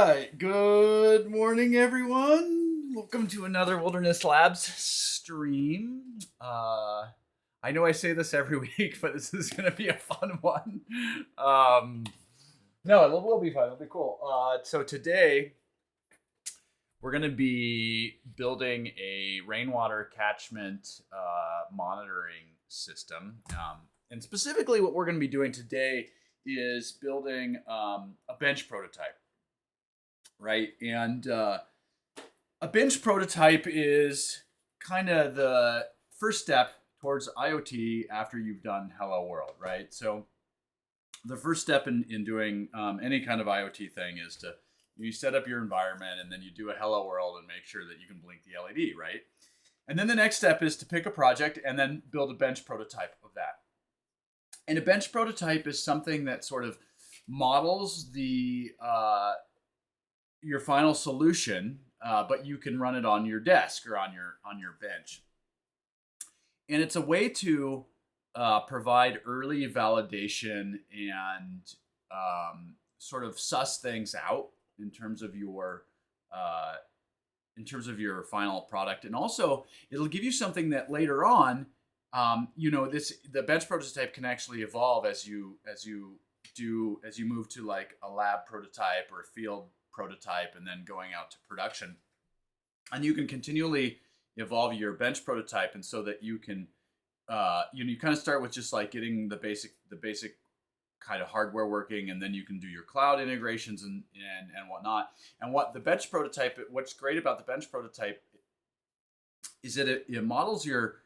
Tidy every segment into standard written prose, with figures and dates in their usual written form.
right. Good morning, everyone. Welcome to another Wilderness Labs stream. I know I say this every week, but this is going to be a fun one. Um, no, it will be fun. It'll be cool. So today we're going to be building a rainwater catchment monitoring system. And specifically, what we're going to be doing today is building a bench prototype, right? And a bench prototype is kind of the first step towards IoT after you've done Hello World, right? So the first step in doing any kind of IoT thing is to you set up your environment and then you do a Hello World and make sure that you can blink the LED, right? And then the next step is to pick a project and then build a bench prototype of that. And a bench prototype is something that sort of models the your final solution, but you can run it on your desk or on your bench. And it's a way to provide early validation and sort of suss things out in terms of your final product, and also it'll give you something that later on, the bench prototype can actually evolve as you move to like a lab prototype or a field prototype and then going out to production, and you can continually evolve your bench prototype, and so that you can you kind of start with just like getting the basic kind of hardware working, and then you can do your cloud integrations and whatnot. And what's great about the bench prototype is that it models your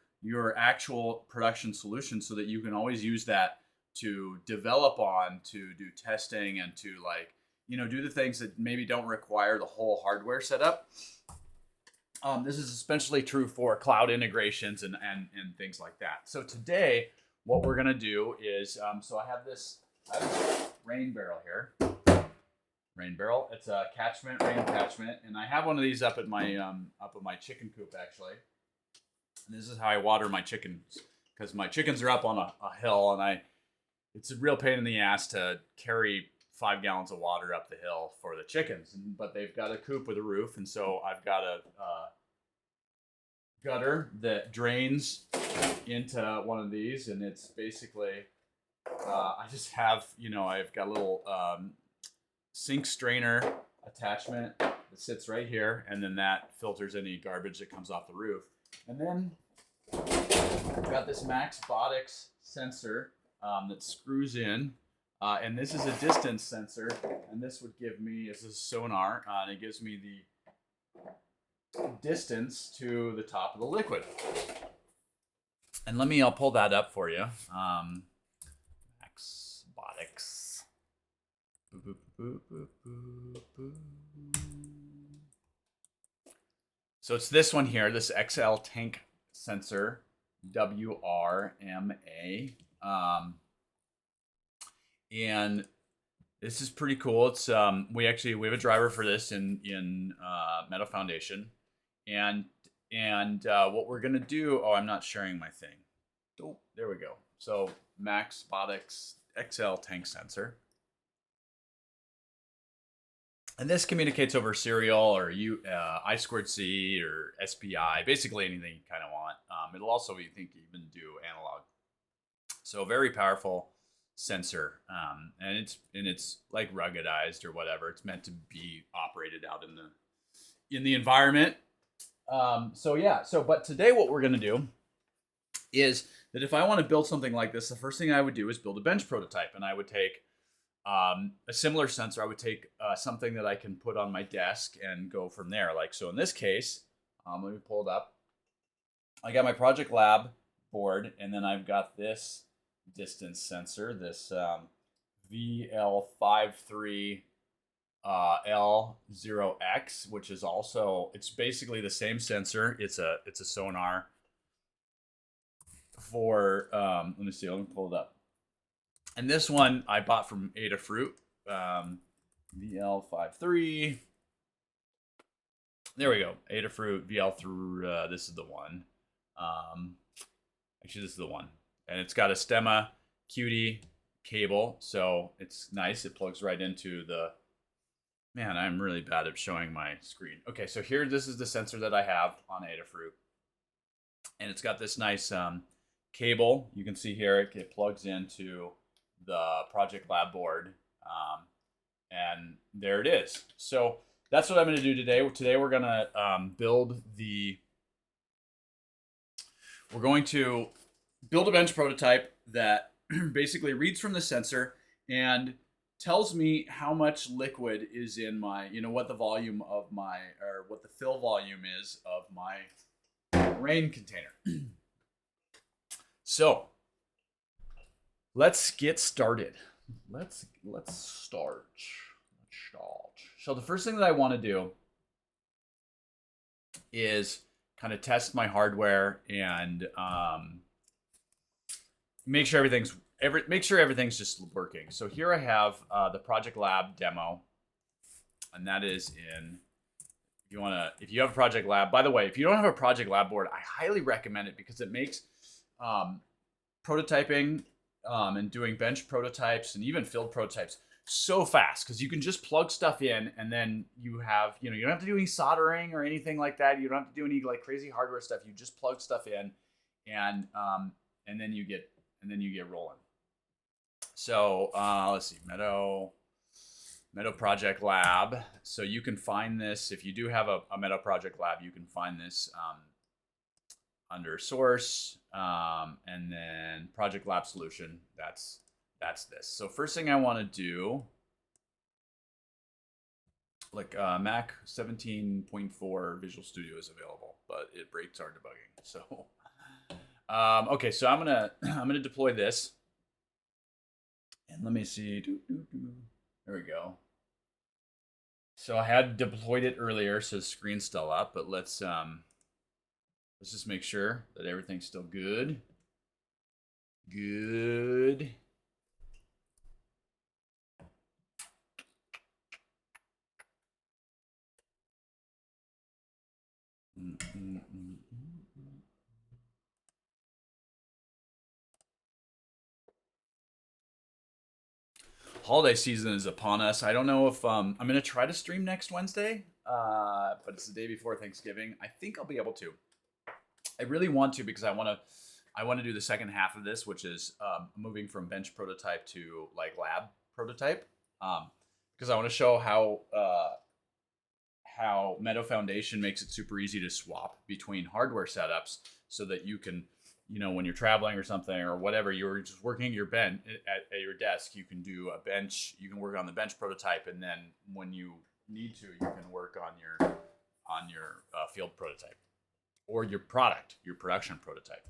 actual production solution, so that you can always use that to develop on, to do testing, and to do the things that maybe don't require the whole hardware setup. This is especially true for cloud integrations and things like that. So today, what we're gonna do is, I have this rain barrel here. Rain barrel. It's a rain catchment, and I have one of these up at my chicken coop actually. And this is how I water my chickens, because my chickens are up on a hill, and it's a real pain in the ass to carry 5 gallons of water up the hill for the chickens. But they've got a coop with a roof, and so I've got a gutter that drains into one of these, and it's basically I just have I've got a little sink strainer attachment that sits right here, and then that filters any garbage that comes off the roof. And then I've got this Maxbotics sensor that screws in, and this is a distance sensor, and this is a sonar, and it gives me the distance to the top of the liquid. And I'll pull that up for you. Maxbotics. So it's this one here, this XL tank sensor, WRMA. And this is pretty cool. It's we have a driver for this in Meadow Foundation, and what we're gonna do. Oh, I'm not sharing my thing. Oh, there we go. So Maxbotics XL tank sensor, and this communicates over serial or I2C or SPI, basically anything you kind of want. It'll also, even do analog. So very powerful sensor, and it's like ruggedized or whatever. It's meant to be operated out in the environment. But today what we're gonna do is that if I want to build something like this, the first thing I would do is build a bench prototype, and I would take a similar sensor. I would take something that I can put on my desk and go from there. So in this case, let me pull it up. I got my Project Lab board, and then I've got this distance sensor, this VL53 L0X, which is also, it's basically the same sensor. It's a sonar for let me pull it up. And this one I bought from Adafruit, VL53. There we go, Adafruit VL3. This is the one. Actually, this is the one, and it's got a Stemma QD cable, so it's nice. It plugs right into the Man, I'm really bad at showing my screen. Okay, so here, this is the sensor that I have on Adafruit. And it's got this nice cable. You can see here it plugs into the Project Lab board. And there it is. So that's what I'm going to do today. Today we're going to we're going to build a bench prototype that basically reads from the sensor and tells me how much liquid is in my, what the volume of my, or what the fill volume is of my rain container. So let's get started. Let's start. So the first thing that I want to do is kind of test my hardware and make sure everything's just working. So here I have the Project Lab demo, and that is in. If you have a Project Lab, by the way, if you don't have a Project Lab board, I highly recommend it because it makes prototyping and doing bench prototypes and even field prototypes so fast, because you can just plug stuff in and then you have, you don't have to do any soldering or anything like that. You don't have to do any like crazy hardware stuff. You just plug stuff in and then you get rolling. So let's see, Meadow Project Lab. So you can find this if you do have a Meadow Project Lab. You can find this under source, and then Project Lab solution. That's this. So first thing I want to do, like Mac 17.4 Visual Studio is available, but it breaks our debugging. So okay, so I'm gonna deploy this, and let me see. There we go. So I had deployed it earlier, so the screen's still up, but let's just make sure that everything's still good. Good. Holiday season is upon us. I don't know if I'm going to try to stream next Wednesday, but it's the day before Thanksgiving. I think I'll be able to. I really want to because I want to do the second half of this, which is moving from bench prototype to like lab prototype, because I want to show how Meadow Foundation makes it super easy to swap between hardware setups, so that you can, when you're traveling or something or whatever, you're just working your bench at your desk. You can do a bench. You can work on the bench prototype, and then when you need to, you can work on your field prototype or your production prototype.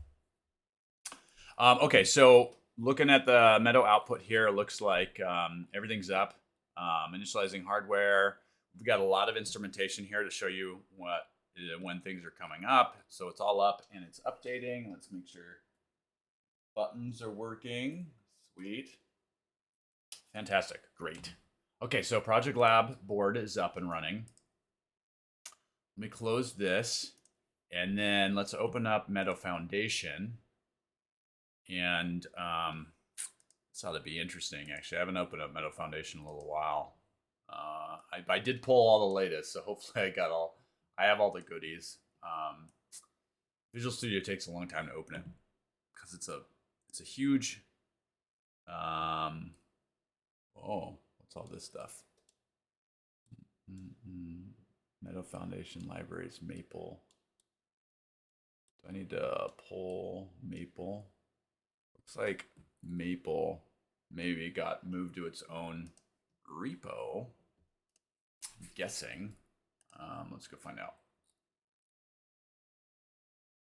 Okay, so looking at the Meadow output here, it looks like everything's up. Initializing hardware. We've got a lot of instrumentation here to show you when things are coming up. So it's all up and it's updating. Let's make sure buttons are working. Sweet. Fantastic. Great. Okay, so Project Lab board is up and running. Let me close this, and then let's open up Meadow Foundation. And this ought to be interesting, actually. I haven't opened up Meadow Foundation in a little while. I did pull all the latest, so hopefully I have all the goodies. Visual Studio takes a long time to open it because it's a huge. Oh, what's all this stuff? Meadow Foundation libraries, Maple. Do I need to pull Maple? Looks like Maple maybe got moved to its own repo. I'm guessing. Let's go find out.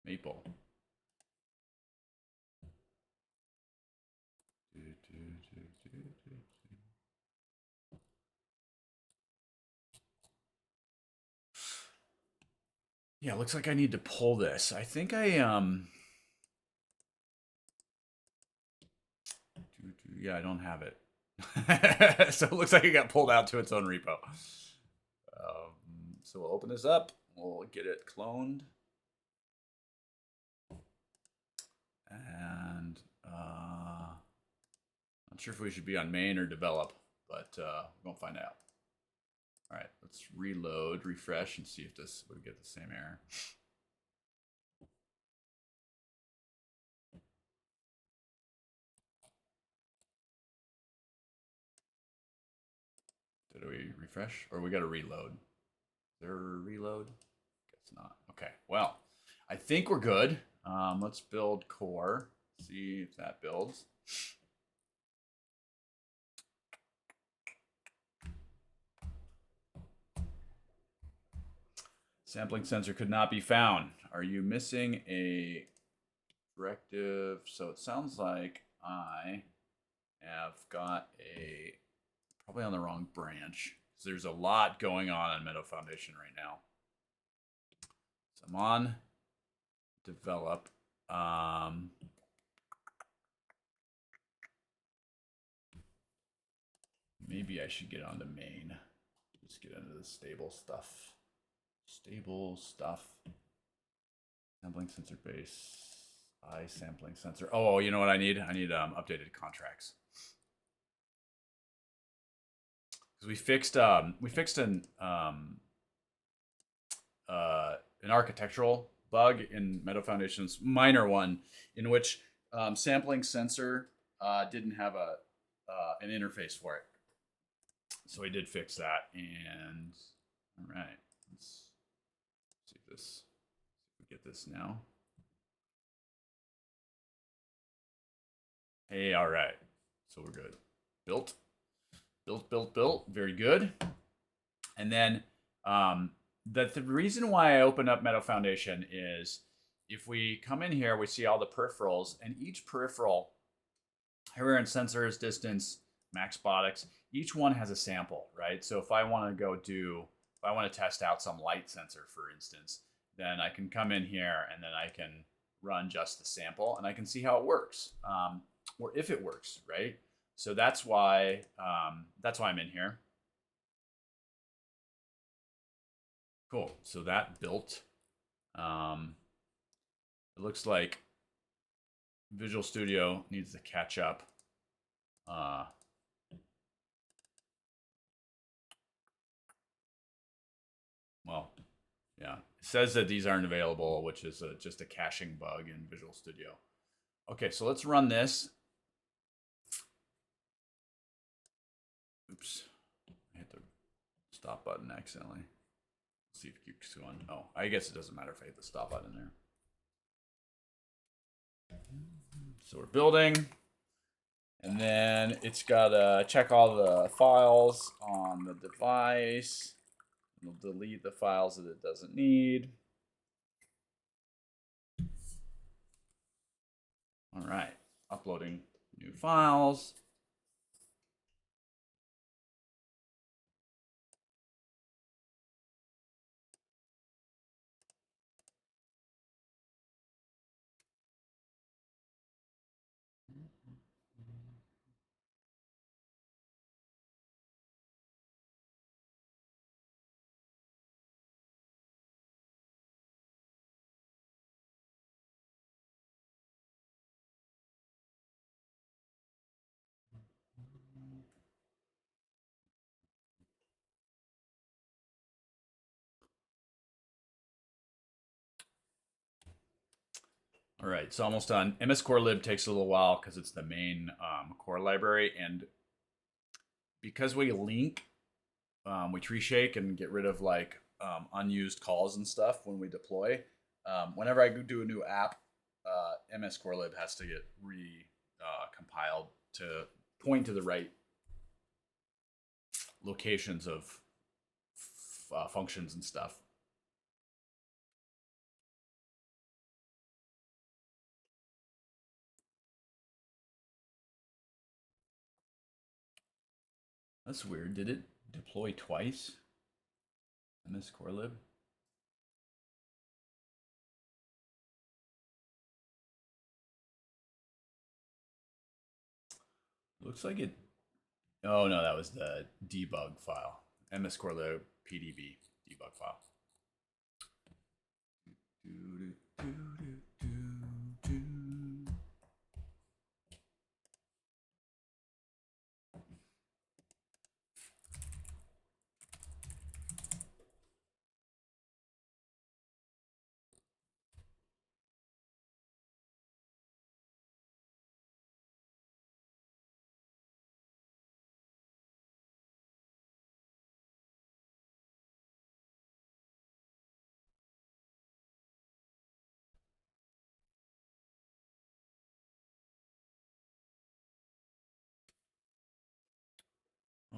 Maple. Yeah, looks like I need to pull this. I think yeah, I don't have it. So it looks like it got pulled out to its own repo. So we'll open this up. We'll get it cloned. And not sure if we should be on main or develop, but we're going to find out. All right, let's reload, refresh, and see if this would get the same error. Did we refresh? Or we got to reload? Is there a reload? Guess not. Okay, well, I think we're good. Let's build core. See if that builds. Sampling sensor could not be found. Are you missing a directive? So it sounds like I have got a probably on the wrong branch. So there's a lot going on Meadow Foundation right now. So I'm on develop. Maybe I should get onto main. Just get into the stable stuff. Stable stuff. Sampling sensor base. Sampling sensor. Oh, you know what I need? I need updated contracts. Because we fixed an architectural bug in Meadow Foundation's minor one, in which sampling sensor didn't have an interface for it. So we did fix that, and all right, let's see if this. See if we get this now. Hey, all right, so we're good. Built. Very good. And then the reason why I opened up Meadow Foundation is if we come in here, we see all the peripherals, and each peripheral, here in sensors, distance, Maxbotics, each one has a sample, right? So if I want to test out some light sensor, for instance, then I can come in here and then I can run just the sample and I can see how it works, or if it works, right? So that's why I'm in here. Cool. So that built. It looks like Visual Studio needs to catch up. Well, yeah. It says that these aren't available, which is just a caching bug in Visual Studio. Okay, so let's run this. Oops. I hit the stop button accidentally. Let's see if it keeps going. Oh, I guess it doesn't matter if I hit the stop button there. So we're building. And then it's got to check all the files on the device. It'll delete the files that it doesn't need. All right, uploading new files. All right, it's almost done. MS Core Lib takes a little while because it's the main core library, and because we link, we tree shake and get rid of like unused calls and stuff when we deploy. Whenever I do a new app, MS Core Lib has to get compiled to point to the right locations of functions and stuff. That's weird. Did it deploy twice? MS Core Lib? Looks like it. Oh no, that was the debug file. MS Core Lib PDB debug file.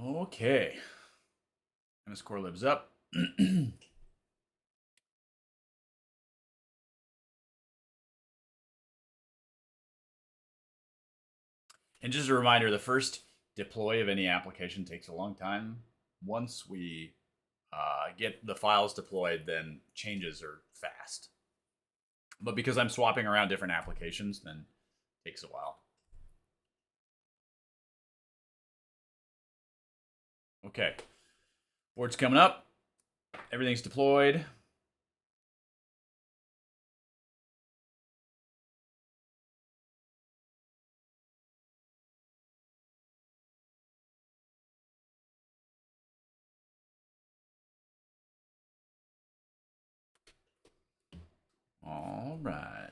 Okay. MS-Core libs up. And just a reminder, the first deploy of any application takes a long time. Once we get the files deployed, then changes are fast. But because I'm swapping around different applications, then it takes a while. Okay. Board's coming up. Everything's deployed. All right.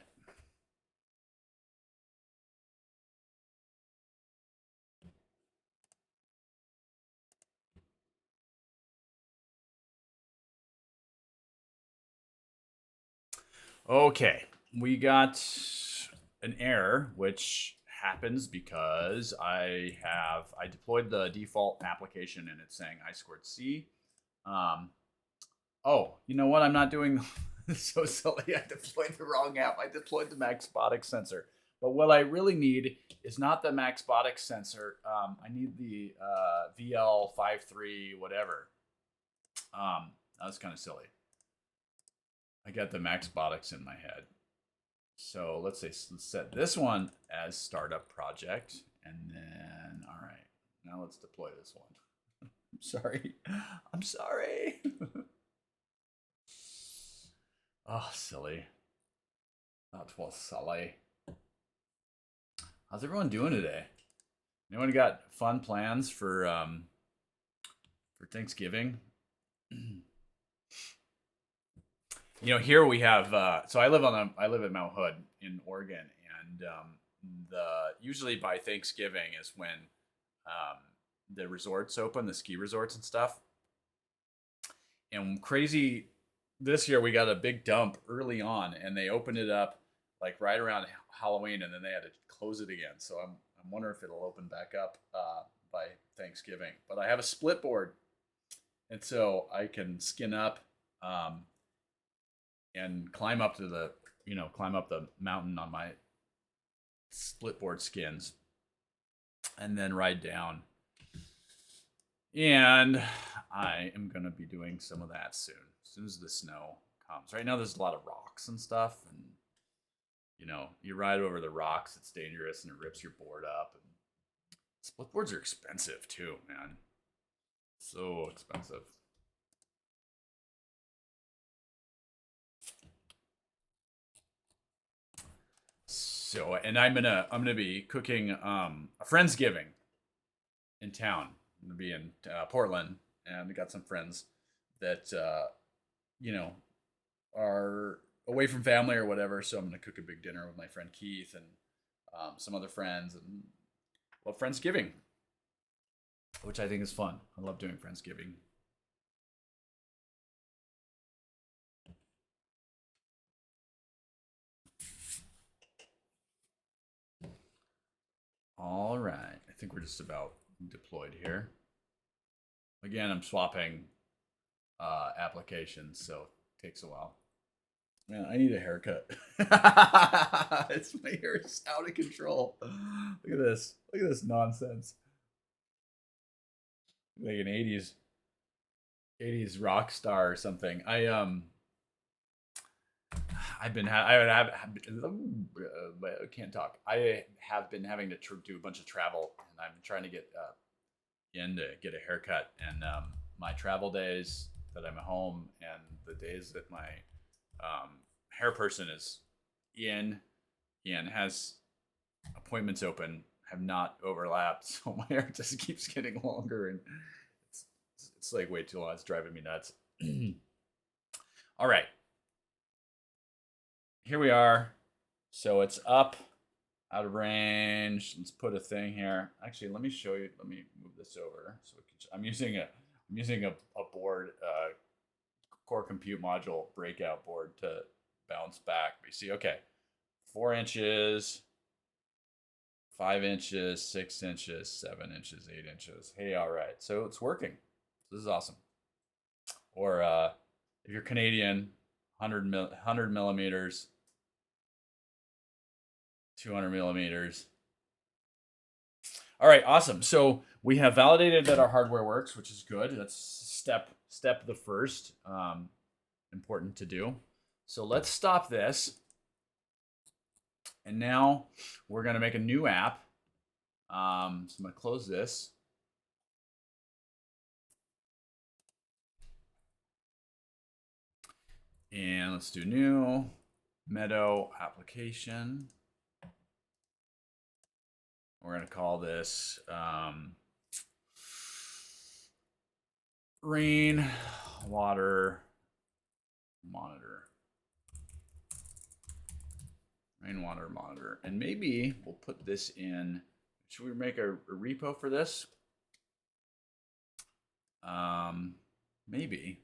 Okay, we got an error, which happens because I deployed the default application and it's saying I scored C. Oh, you know what? I'm not doing so silly. I deployed the wrong app. I deployed the Maxbotics sensor. But what I really need is not the Maxbotics sensor. I need the VL53 whatever. That was kind of silly. I got the Maxbotics in my head. So let's set this one as startup project. And then, all right, now let's deploy this one. I'm sorry. I'm sorry. Oh, silly. That was silly. How's everyone doing today? Anyone got fun plans for Thanksgiving? You know, here we have. So I live at Mount Hood in Oregon, and usually by Thanksgiving is when the resorts open, the ski resorts and stuff. And crazy, this year we got a big dump early on, and they opened it up like right around Halloween, and then they had to close it again. So I'm wondering if it'll open back up by Thanksgiving. But I have a split board, and so I can skin up and climb up the mountain on my split board skins, and then ride down. And I am gonna be doing some of that soon. As soon as the snow comes. Right now there's a lot of rocks and stuff, and you ride over the rocks, it's dangerous and it rips your board up. And split boards are expensive too, man. So expensive. So, and I'm gonna be cooking a Friendsgiving in town. I'm gonna be in Portland, and we got some friends that are away from family or whatever. So I'm gonna cook a big dinner with my friend Keith and some other friends, and Friendsgiving, which I think is fun. I love doing Friendsgiving. All right, I think we're just about deployed here. Again, I'm swapping applications, so it takes a while. Man, I need a haircut. It's my hair is out of control. Look at this. Look at this nonsense. Like an 80s rock star or something. I've been I can't talk. I have been having to do a bunch of travel, and I'm trying to get in to get a haircut. And my travel days that I'm at home and the days that my hair person is in and has appointments open have not overlapped, so my hair just keeps getting longer, and it's like way too long. It's driving me nuts. All right, here we are. So it's up, out of range. Let's put a thing here. Actually, let me show you. Let me move this over. So I'm using a board, core compute module breakout board to bounce back. You see, okay, 4 inches, 5 inches, 6 inches, 7 inches, 8 inches. Hey, all right. So it's working. This is awesome. Or if you're Canadian, 100 millimeters, 200 millimeters. All right, awesome. So we have validated that our hardware works, which is good. That's step the first. Important to do. So let's stop this. And now we're going to make a new app. So I'm going to close this. And let's do new Meadow application. We're going to call this rain water monitor. Rainwater monitor. And maybe we'll put this in. Should we make a repo for this? Maybe.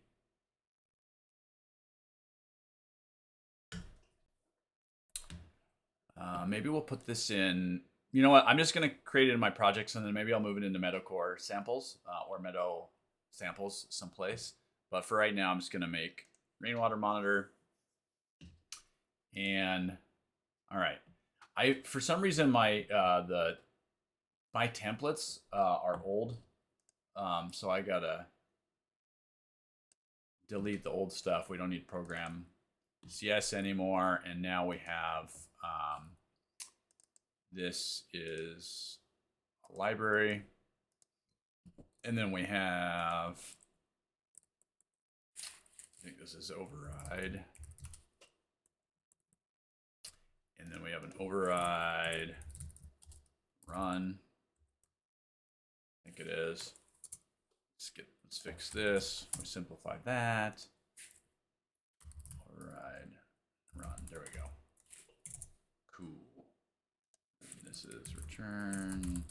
Maybe we'll put this in. You know what? I'm just going to create it in my projects, and then maybe I'll move it into Meadow Core samples or Meadow samples someplace. But for right now, I'm just going to make rainwater monitor. And all right, for some reason my my templates are old, so I gotta delete the old stuff. We don't need program CS anymore, and now we have this is a library, and then we have, I think this is override, and then we have an override run. I think it is. Let's fix this. We simplify that. Override run. There we go. Cool. And this is return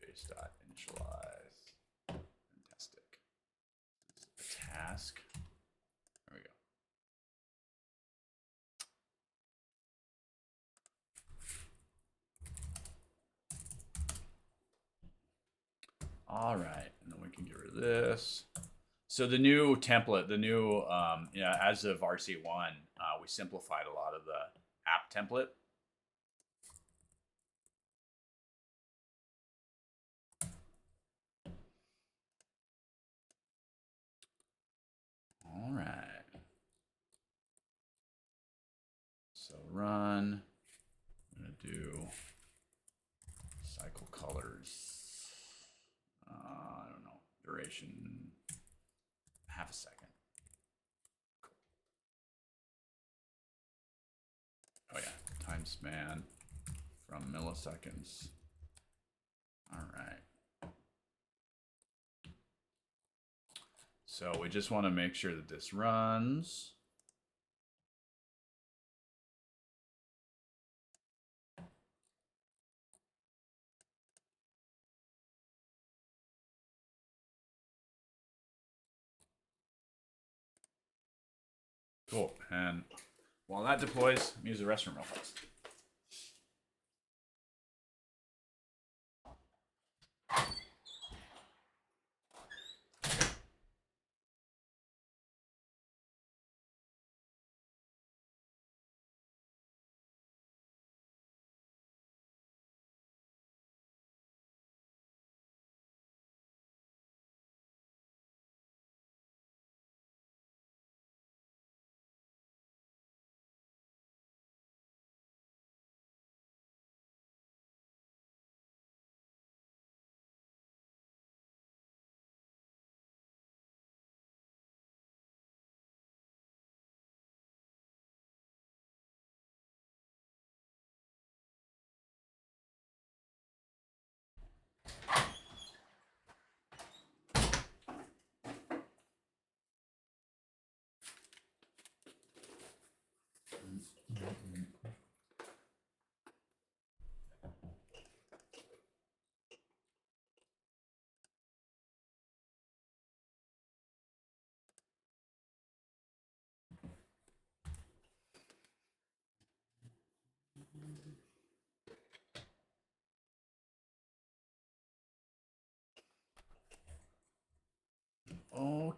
base.initialize. Fantastic. This is a task. There we go. All right, and then we can get rid of this. So the new template, the new, yeah, as of RC1, we simplified a lot of the app template. All right. So run. I'm gonna do cycle colors. I don't know, duration, half a second. Cool. Oh yeah, time span from milliseconds. All right. So we just want to make sure that this runs. Cool. And while that deploys, use the restroom real fast.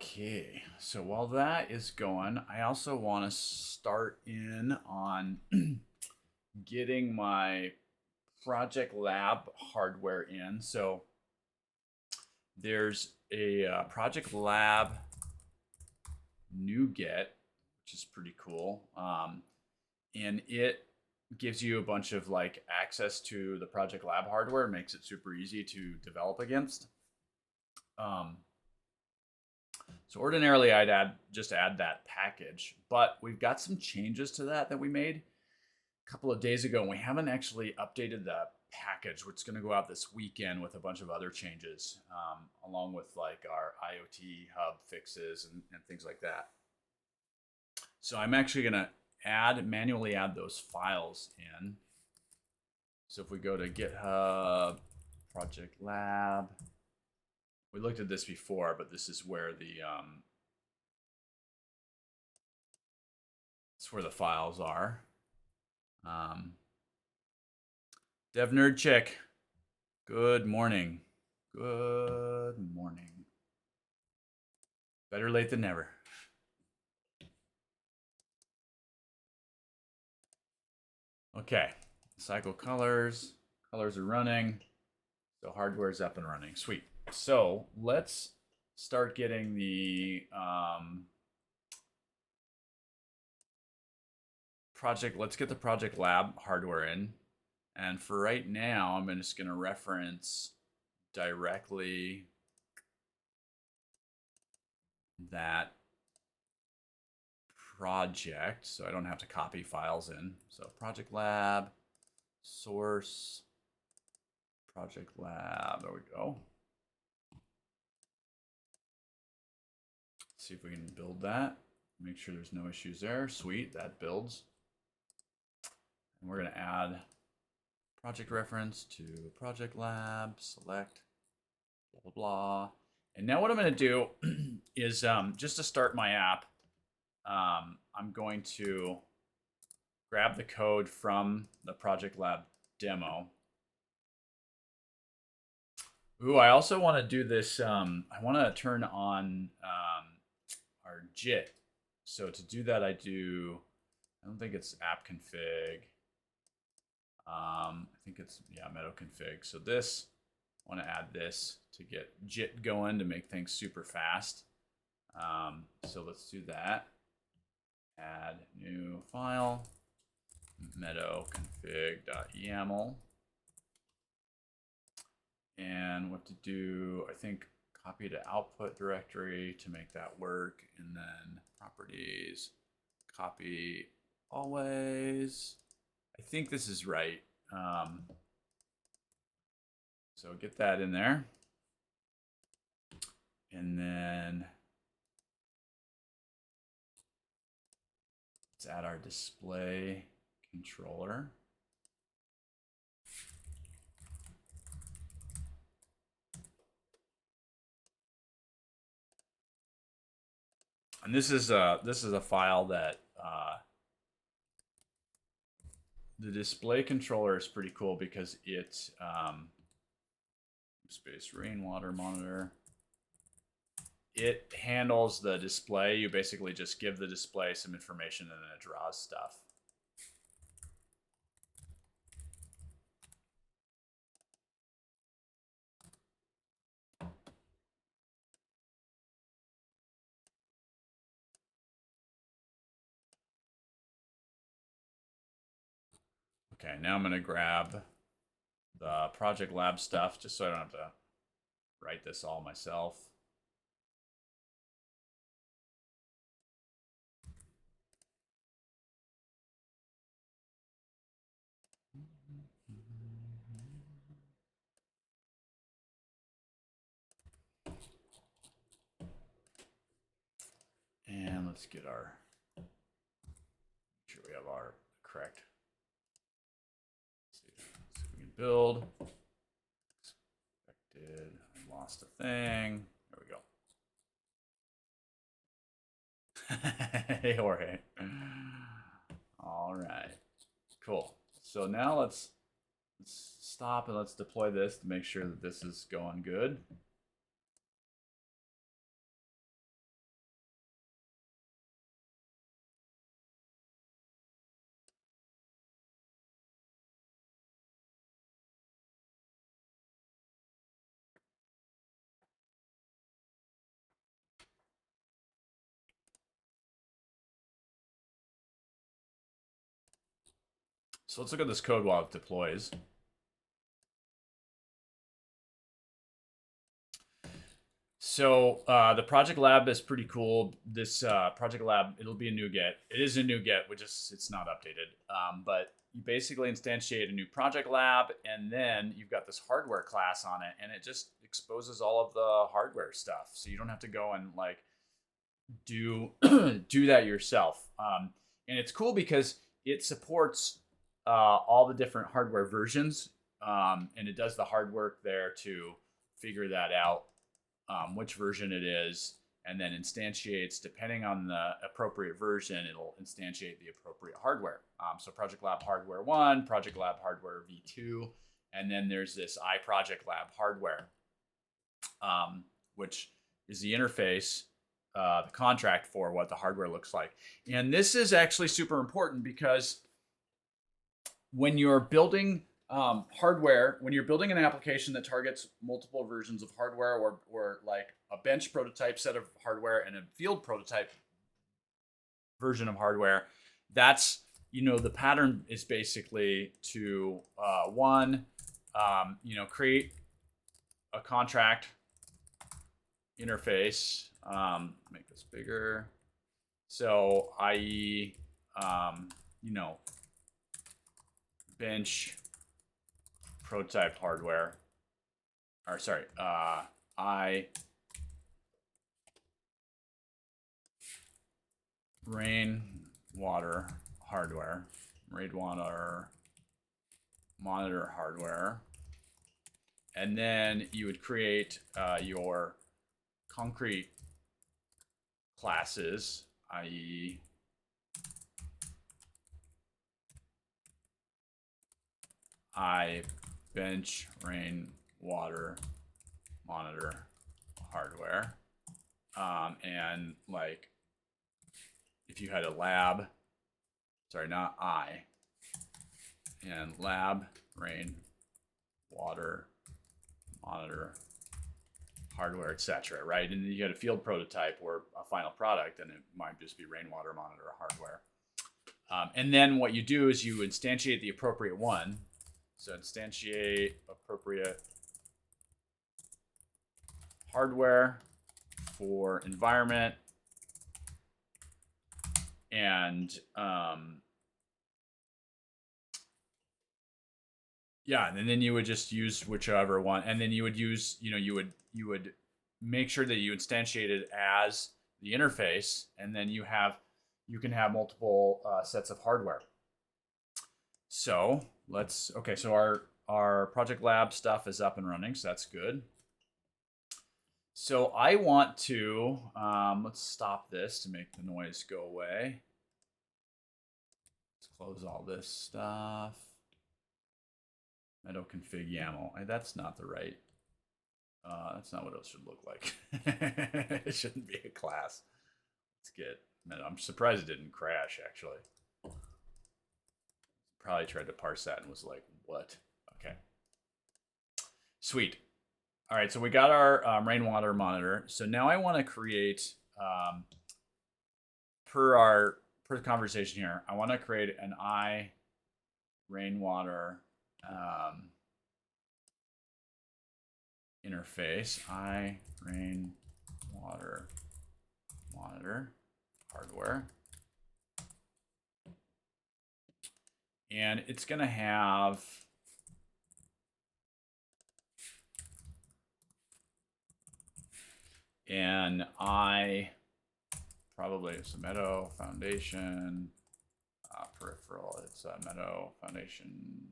Okay, so while that is going, I also want to start in on getting my Project Lab hardware in. So there's a Project Lab NuGet, which is pretty cool. And it gives you a bunch of like access to the Project Lab hardware, makes it super easy to develop against. So ordinarily I'd just add that package, but we've got some changes to that we made a couple of days ago, and we haven't actually updated the package, which is going to go out this weekend with a bunch of other changes, along with like our IoT hub fixes and things like that. So I'm actually going to manually add those files in. So if we go to GitHub, Project Lab, we looked at this before, but this is where the files are. Dev Nerd Chick, good morning. Good morning. Better late than never. Okay, cycle colors. Colors are running. So hardware's up and running. Sweet. So let's start getting the let's get the Project Lab hardware in. And for right now, I'm just going to reference directly that project, so I don't have to copy files in. So Project Lab, source, Project Lab, there we go. Let's see if we can build that. Make sure there's no issues there. Sweet, that builds. And we're going to add project reference to Project Lab, select, blah, blah, blah. And now what I'm going to do is just to start my app, I'm going to grab the code from the Project Lab demo. Ooh, I also want to do this. I want to turn on our JIT. So to do that, I don't think it's app config. I think it's, yeah, meadow config. So this, I want to add this to get JIT going to make things super fast. So let's do that. Add new file, meadow config.yaml. And what to do, I think copy to output directory to make that work. And then properties, copy always. I think this is right. So get that in there. And then let's add our display controller. And this is a file that the display controller is pretty cool because it space rainwater monitor. It handles the display. You basically just give the display some information and then it draws stuff. Okay, now I'm going to grab the Project Lab stuff just so I don't have to write this all myself. And let's get make sure we have our correct. Let's see if we can build. Expected, I lost a thing. There we go. Hey, Jorge. All right, cool. So now let's stop and let's deploy this to make sure that this is going good. So let's look at this code while it deploys. So the project lab is pretty cool. This project lab, it'll be a NuGet. It is a NuGet, which is it's not updated. But you basically instantiate a new project lab, and then you've got this hardware class on it, and it just exposes all of the hardware stuff. So you don't have to go and like do do that yourself. And it's cool because it supports all the different hardware versions, and it does the hard work there to figure that out. Which version it is, and then instantiates, depending on the appropriate version, it'll instantiate the appropriate hardware. So Project Lab Hardware 1, Project Lab Hardware V2, and then there's this iProject Lab hardware, which is the interface, the contract for what the hardware looks like. And this is actually super important because when you're building hardware, when you're building an application that targets multiple versions of hardware, or like a bench prototype set of hardware and a field prototype version of hardware, that's, the pattern is basically to create a contract interface. Make this bigger. So, i.e., bench prototype hardware, or sorry, rainwater hardware, rainwater monitor hardware, and then you would create your concrete classes, i.e., bench rainwater monitor hardware, and like if you had a lab, sorry, not and lab rainwater monitor hardware, etc. Right, and then you had a field prototype or a final product, and it might just be rainwater monitor hardware. And then what you do is you instantiate the appropriate one. So instantiate appropriate hardware for environment, and and then you would just use whichever one, and then you would use, you would make sure that you instantiate it as the interface, and then you can have multiple sets of hardware. So so our Project Lab stuff is up and running, so that's good. So I want to, let's stop this to make the noise go away. Let's close all this stuff. Meadow config YAML. That's not the right, that's not what it should look like. It shouldn't be a class. Let's get Meadow. I'm surprised it didn't crash, actually. Probably tried to parse that and was like, what? Okay. Sweet. All right, so we got our rainwater monitor. So now I want to create, per the conversation here, I want to create an rainwater interface. Rainwater monitor hardware. And it's going to have an probably it's a Meadow Foundation peripheral. It's a Meadow Foundation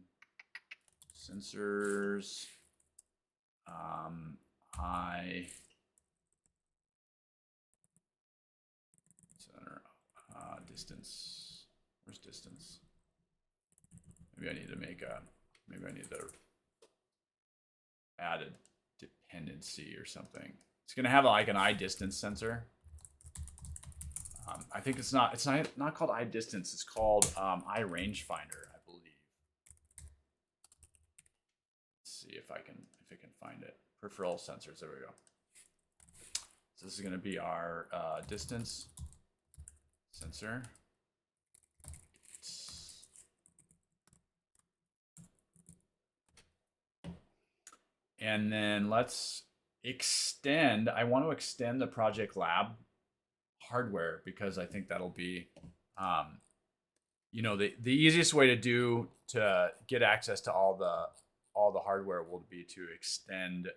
sensors. Center distance. Where's distance? Maybe I need to add a dependency or something. It's gonna have like an iDistance sensor. I think it's not called iDistance. It's called iRangefinder, I believe. Let's see if it can find it. Peripheral sensors. There we go. So this is gonna be our distance sensor. And then let's extend. I want to extend the Project Lab hardware because I think that'll be, the easiest way to get access to all the hardware will be to extend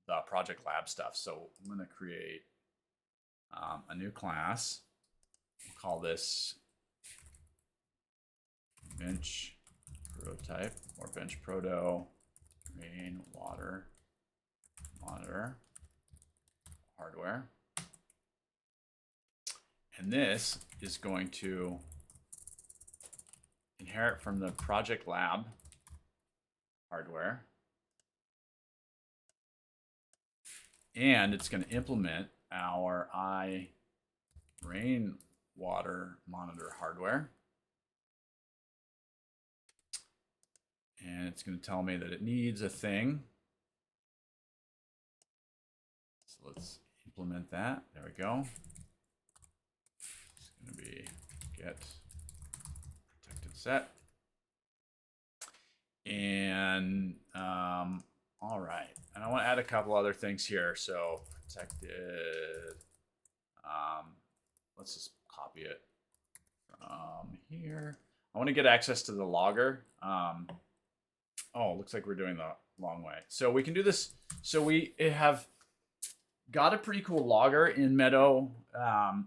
the Project Lab stuff. So I'm going to create a new class. We'll call this bench prototype or bench proto rainwater monitor hardware. And this is going to inherit from the Project Lab hardware. And it's going to implement our rainwater monitor hardware. And it's going to tell me that it needs a thing. So let's implement that. There we go. It's going to be get protected set. And all right. And I want to add a couple other things here. So protected. Let's just copy it from here. I want to get access to the logger. Oh, looks like we're doing the long way. So we can do this. So we have got a pretty cool logger in Meadow. I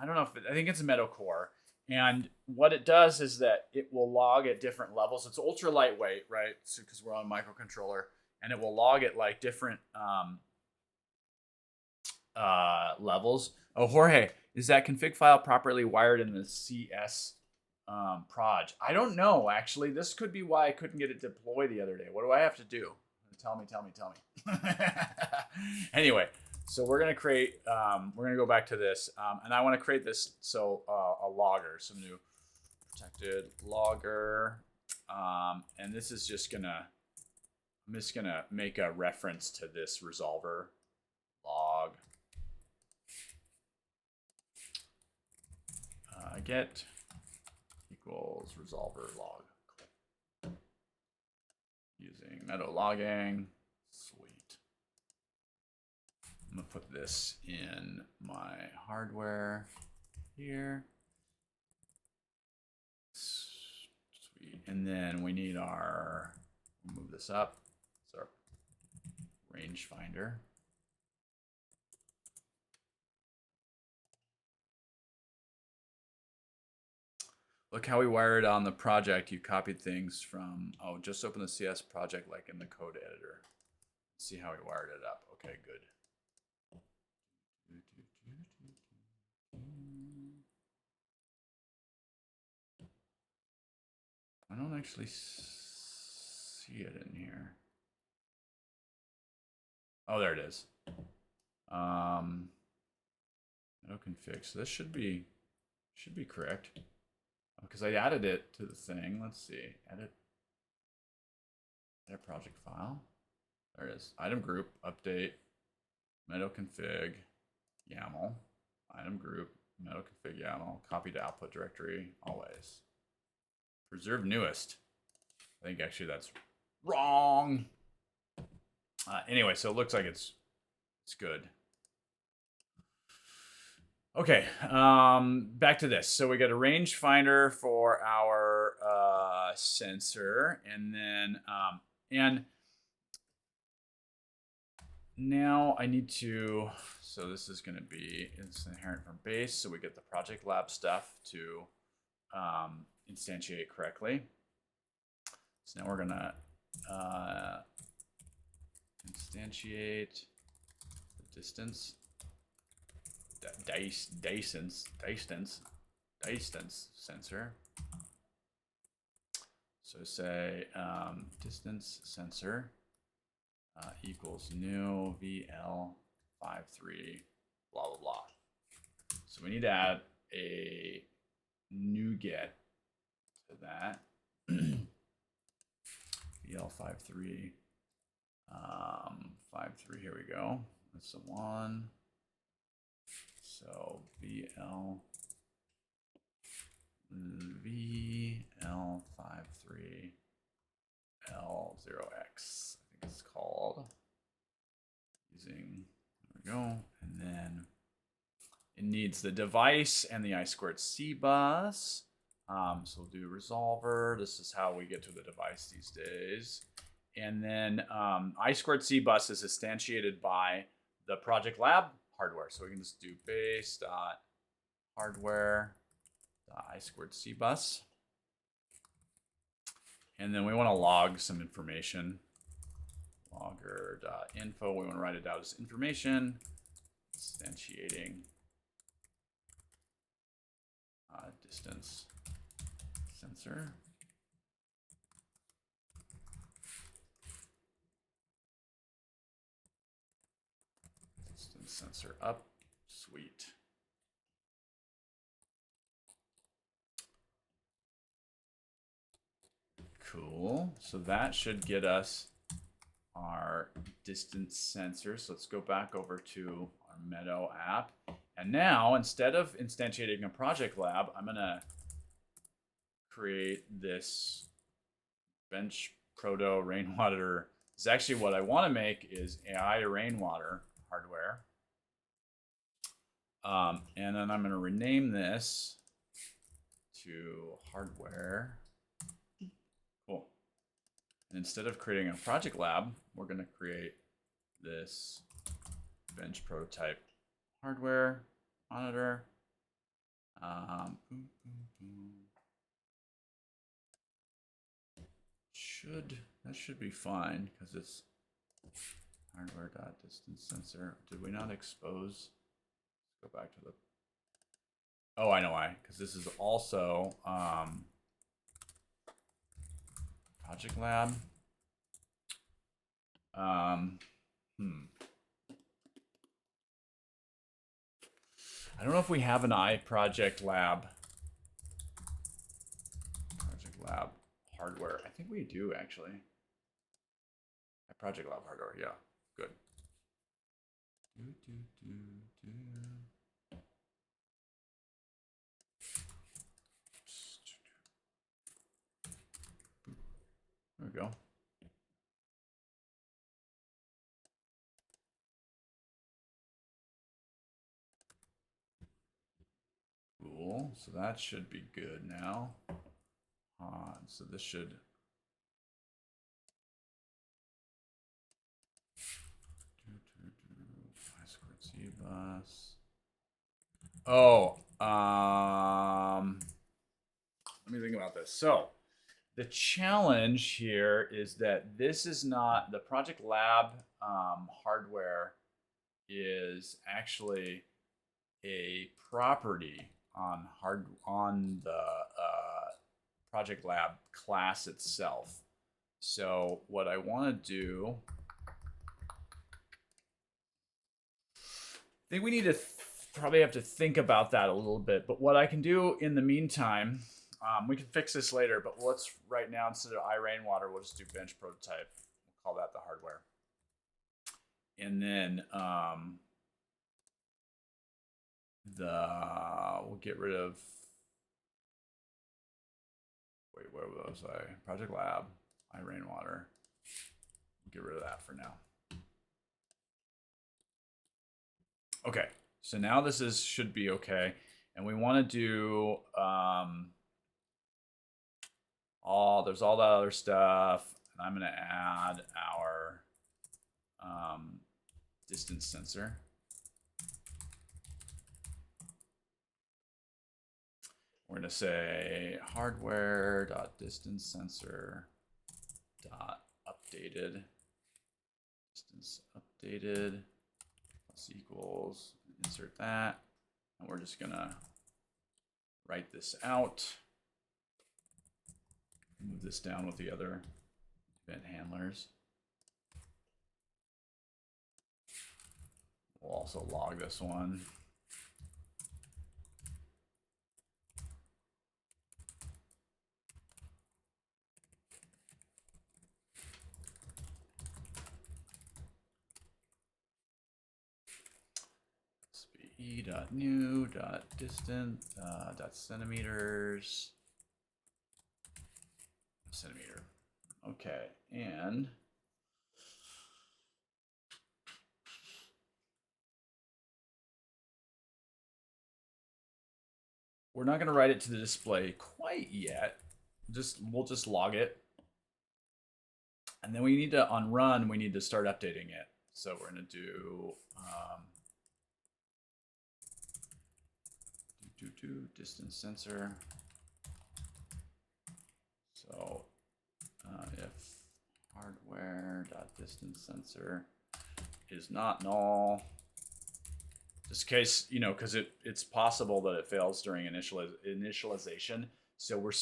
don't know I think it's a Meadow Core. And what it does is that it will log at different levels. It's ultra lightweight, right? So because we're on a microcontroller, and it will log at like different levels. Oh, Jorge, is that config file properly wired in the CS proj? I don't know, actually. This could be why I couldn't get it deployed the other day. What do I have to do? Tell me. Anyway, so we're going to create, we're going to go back to this. And I want to create this, so a logger, some new protected logger. And this is just going to, I'm just going to make a reference to this resolver log. Get equals resolver log. Cool. Using Meadow logging. Sweet. I'm going to put this in my hardware here. Sweet. And then we need our, move this up. It's our rangefinder. Look how we wired on the project. You copied things from, oh, just open the CS project like in the code editor. See how we wired it up. Okay, good. I don't actually see it in here. Oh, there it is. No config. So this should be correct. Because I added it to the thing. Let's see. Edit project file. There it is. Item group, update, Meadow config, YAML, item group, Meadow config, YAML, copy to output directory, always. Preserve newest. I think actually that's wrong. Anyway, so it looks like it's good. Okay, back to this. So we got a rangefinder for our sensor, and then and now I need to. So this is going to be it's inherent from base. So we get the Project Lab stuff to instantiate correctly. So now we're gonna instantiate the distance. Distance sensor. So say distance sensor equals new VL53 blah blah blah. So we need to add a NuGet to that. VL53 53. Here we go. That's the one. So VL53 L0X. I think it's called we go. And then it needs the device and the I2C bus. So we'll do resolver. This is how we get to the device these days. And then I2C bus is instantiated by the Project Lab hardware. So we can just do base.hardware.I2C bus. And then we want to log some information. Logger.info. We want to write it out as information. Instantiating distance sensor. Distance sensor up. Sweet. Cool. So that should get us our distance sensor. So let's go back over to our Meadow app. And now, instead of instantiating a Project Lab, I'm going to create this bench proto rainwater. This is actually what I want to make is AI rainwater hardware. And then I'm going to rename this to hardware. Cool. And instead of creating a Project Lab, we're going to create this bench prototype hardware monitor. That should be fine because it's hardware.distance sensor. Did we not expose? Let's go back to the. Oh, I know why. Because this is also Project Lab. I don't know if we have an iProject Lab. Project Lab hardware. I think we do actually. iProject Lab hardware. Yeah, good. There we go. Cool. So that should be good now. So this should. I2C bus. Oh, let me think about this. So the challenge here is that this is not the Project Lab hardware is actually a property on the Project Lab class itself. So what I want to do, I think we need to probably have to think about that a little bit. But what I can do in the meantime, we can fix this later. But let's right now, instead of iRainwater, we'll just do bench prototype. We'll call that the hardware. And then we'll get rid of. Wait, where was I? Project Lab, iRainwater. Get rid of that for now. Okay, so now this should be okay, and we want to do there's all that other stuff, and I'm going to add our distance sensor. We're going to say hardware.distance sensor updated distance updated plus equals, insert that, and we're just gonna write this out, move this down with the other event handlers. We'll also log this one. e.new.distance.centimeters. Centimeter. Okay, and we're not going to write it to the display quite yet. We'll just log it. And then we need to, on run, we need to start updating it. So we're going to do distance sensor. So if hardware.distance sensor is not null, just in case, you know, because it's possible that it fails during initialization. So we're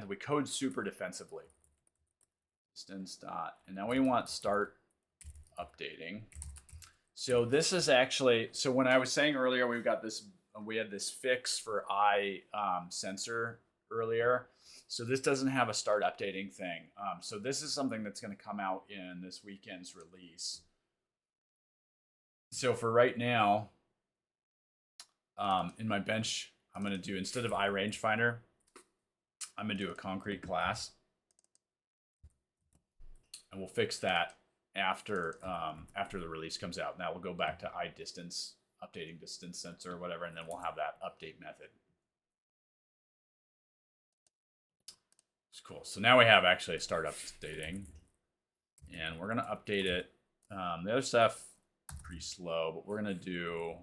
we code super defensively. Distance dot, and now we want start updating. So this is actually, so when I was saying earlier, we had this fix for eye sensor earlier. So this doesn't have a start updating thing. So this is something that's going to come out in this weekend's release. So for right now, in my bench, I'm going to do, instead of eye rangefinder, I'm going to do a concrete class. And we'll fix that after the release comes out. Now we'll go back to eye distance, updating distance sensor or whatever, and then we'll have that update method. It's cool. So now we have actually a start updating, and we're gonna update it. The other stuff pretty slow, but we're gonna do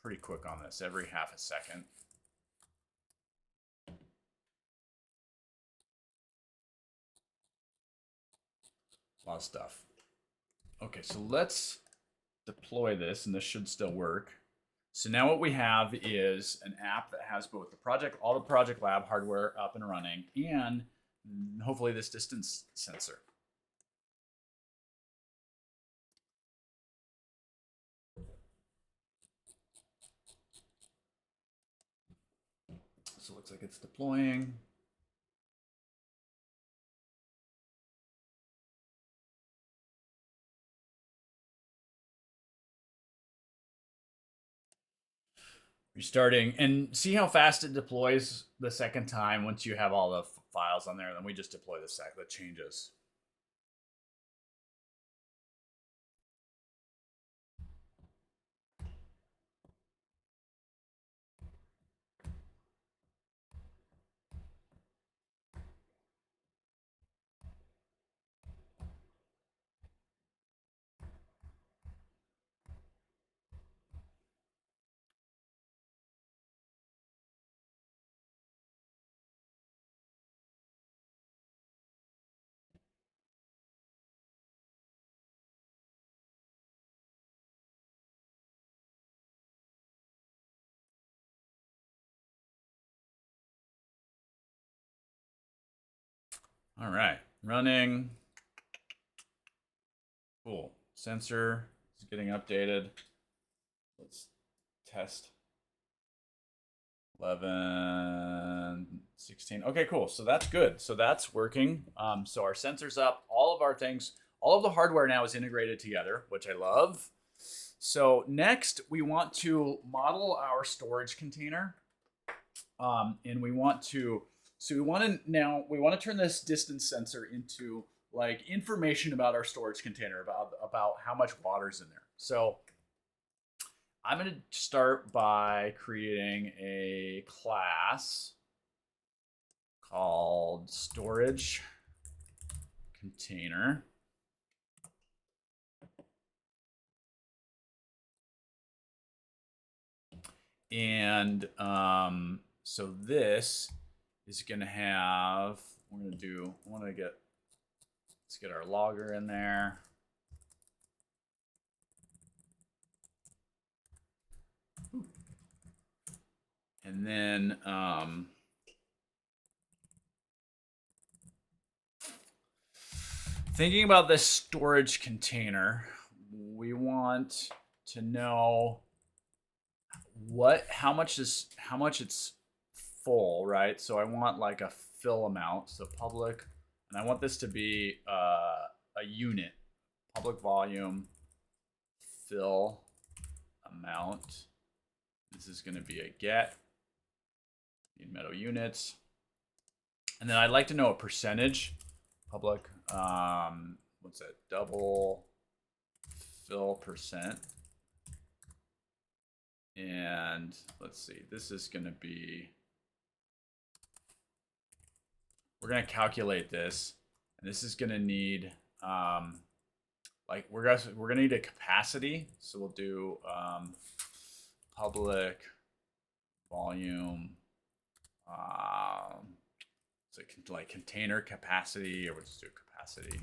pretty quick on this, every half a second. A lot of stuff. Okay, so let's deploy this, and this should still work. So now what we have is an app that has both all the Project Lab hardware up and running, and hopefully this distance sensor. So it looks like it's deploying. Restarting, and see how fast it deploys the second time once you have all the files on there. Then we just deploy the changes. All right, running. Cool. Sensor is getting updated. Let's test. 11, 16. Okay, cool. So that's good. So that's working. So our sensor's up. All of our things, all of the hardware now is integrated together, which I love. So next, we want to model our storage container. And we want to turn this distance sensor into like information about our storage container, about how much water's in there. So I'm going to start by creating a class called storage container. And so this is going to have, let's get our logger in there. And then thinking about this storage container, we want to know how much it's full, right? So I want like a fill amount, so public, and I want this to be a unit, public volume fill amount. This is going to be a get in Meadow units, and then I'd like to know a percentage. Public, what's that? Double fill percent. And let's see, this is going to be we're gonna calculate this, and this is gonna need like we're gonna need a capacity. So we'll do public volume, so like container capacity, or we'll just do capacity.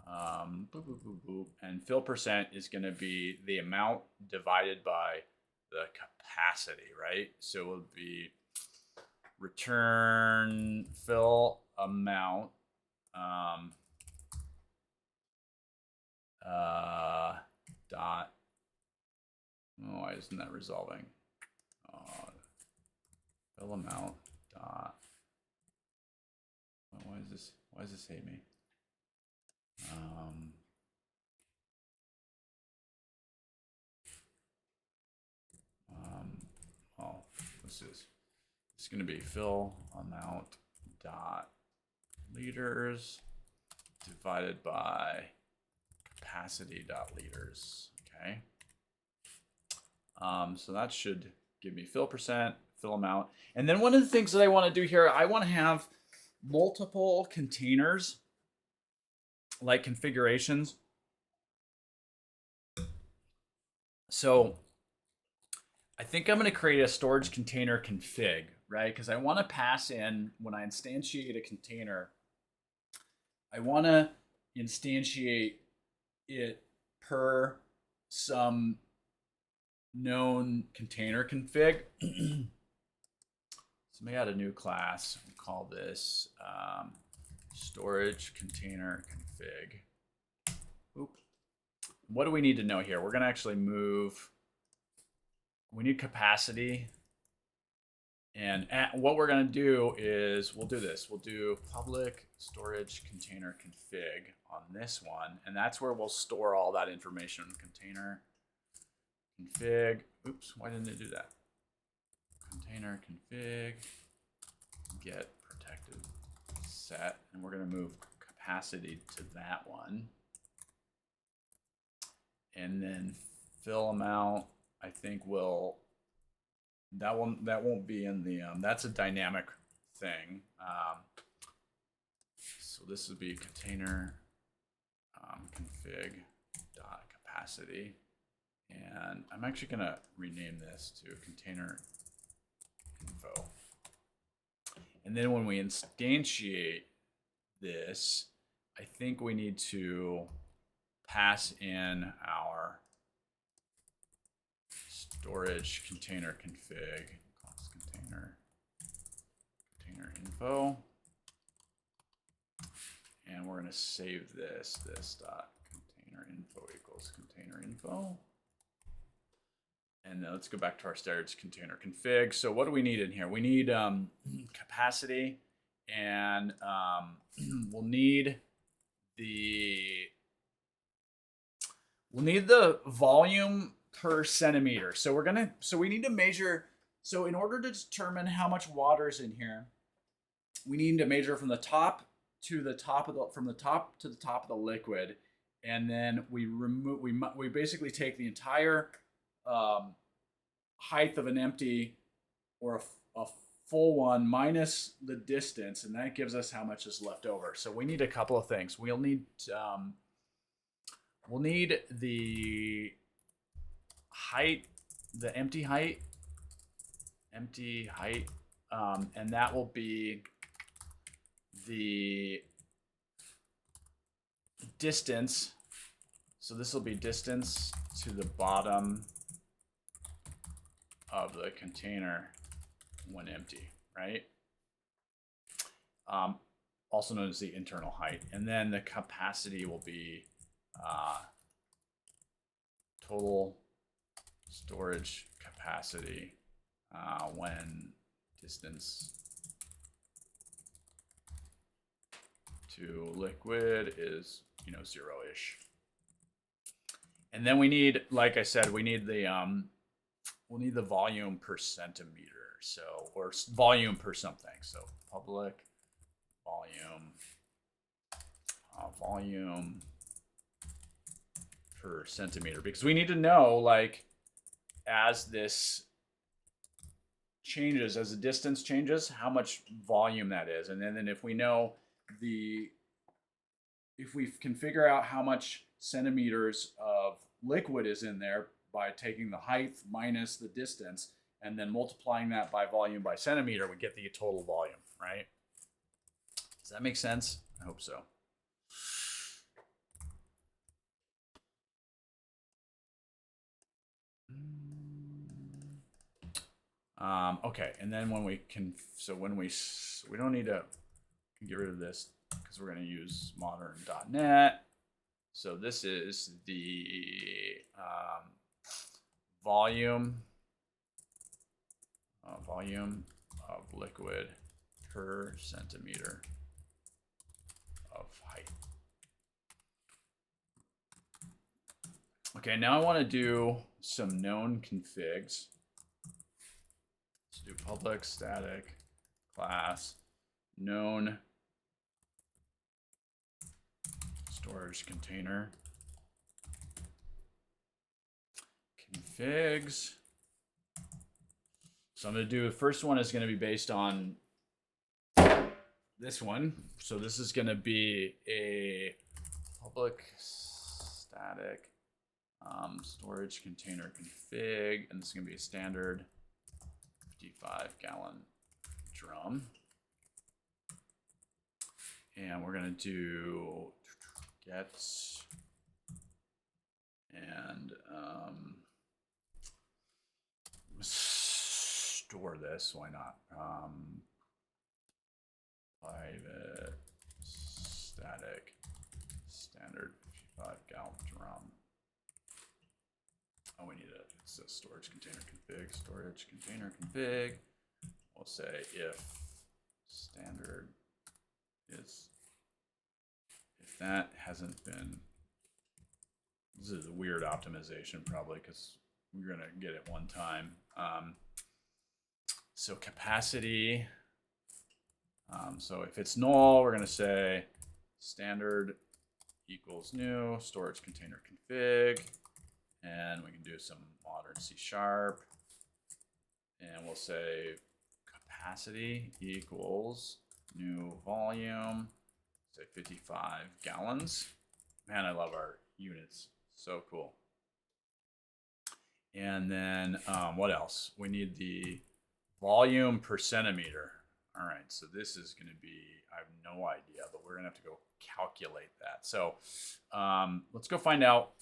Boop, boop, boop, boop. And fill percent is going to be the amount divided by the capacity, right? So it will be return fill amount dot. Oh, why isn't that resolving? Fill amount dot. Why does this hate me? Oh, this is going to be fill amount dot liters divided by capacity dot liters. Okay. So that should give me fill percent, fill amount. And then one of the things that I want to do here, I want to have multiple containers, like configurations. So I think I'm going to create a storage container config, right? Because I want to pass in, when I instantiate a container, I want to instantiate it per some known container config. So let me add a new class. We'll call this storage container config. Oop. What do we need to know here? We're going to actually move. We need capacity. And what we're going to do is we'll do this. We'll do public storage container config on this one. And that's where we'll store all that information. Container config. Oops, why didn't it do that? Container config get protected set. And we're going to move capacity to that one. And then fill amount, I think that won't be in the that's a dynamic thing. So this would be container config dot capacity, and I'm actually gonna rename this to container info. And then when we instantiate this, I think we need to pass in our storage container config, container info, and we're going to save this dot container info equals container info. And then let's go back to our storage container config. So what do we need in here? We need capacity, and we'll need the volume per centimeter. So we need to measure. So in order to determine how much water is in here, we need to measure from the top to the top of the liquid, and then we basically take the entire height of an empty or a full one minus the distance, and that gives us how much is left over. So we need a couple of things. We'll need the height, the empty height, and that will be the distance. So this will be distance to the bottom of the container when empty, right? Also known as the internal height. And then the capacity will be total storage capacity when distance to liquid is, zero-ish. And then we need, like I said, we need the we'll need the volume per centimeter. So, or volume per something. So public volume per centimeter, because we need to know, like, as this changes, as the distance changes, how much volume that is. And then if we know if we can figure out how much centimeters of liquid is in there by taking the height minus the distance and then multiplying that by volume by centimeter, we get the total volume, right? Does that make sense? I hope so. Okay, and then when we can, so when we don't need to get rid of this because we're going to use modern.net. So this is the volume of liquid per centimeter of height. Okay, now I want to do some known configs. Let's do public static class known storage container configs. So I'm going to do the first one is going to be based on this one. So this is going to be a public static storage container config, and this is going to be a standard 55-gallon drum. And we're going to do get and store this. Why not? Private static standard 55-gallon drum. Oh, we need it's a storage container config. Storage container config. We'll say if standard is, if that hasn't been, this is a weird optimization probably because we're gonna get it one time. So capacity. So if it's null, we're gonna say standard equals new storage container config, and we can do some modern C#, and we'll say capacity equals new volume, say 55 gallons. Man, I love our units. So cool. And then what else? We need the volume per centimeter. All right, so this is going to be, I have no idea, but we're going to have to go calculate that. So let's go find out.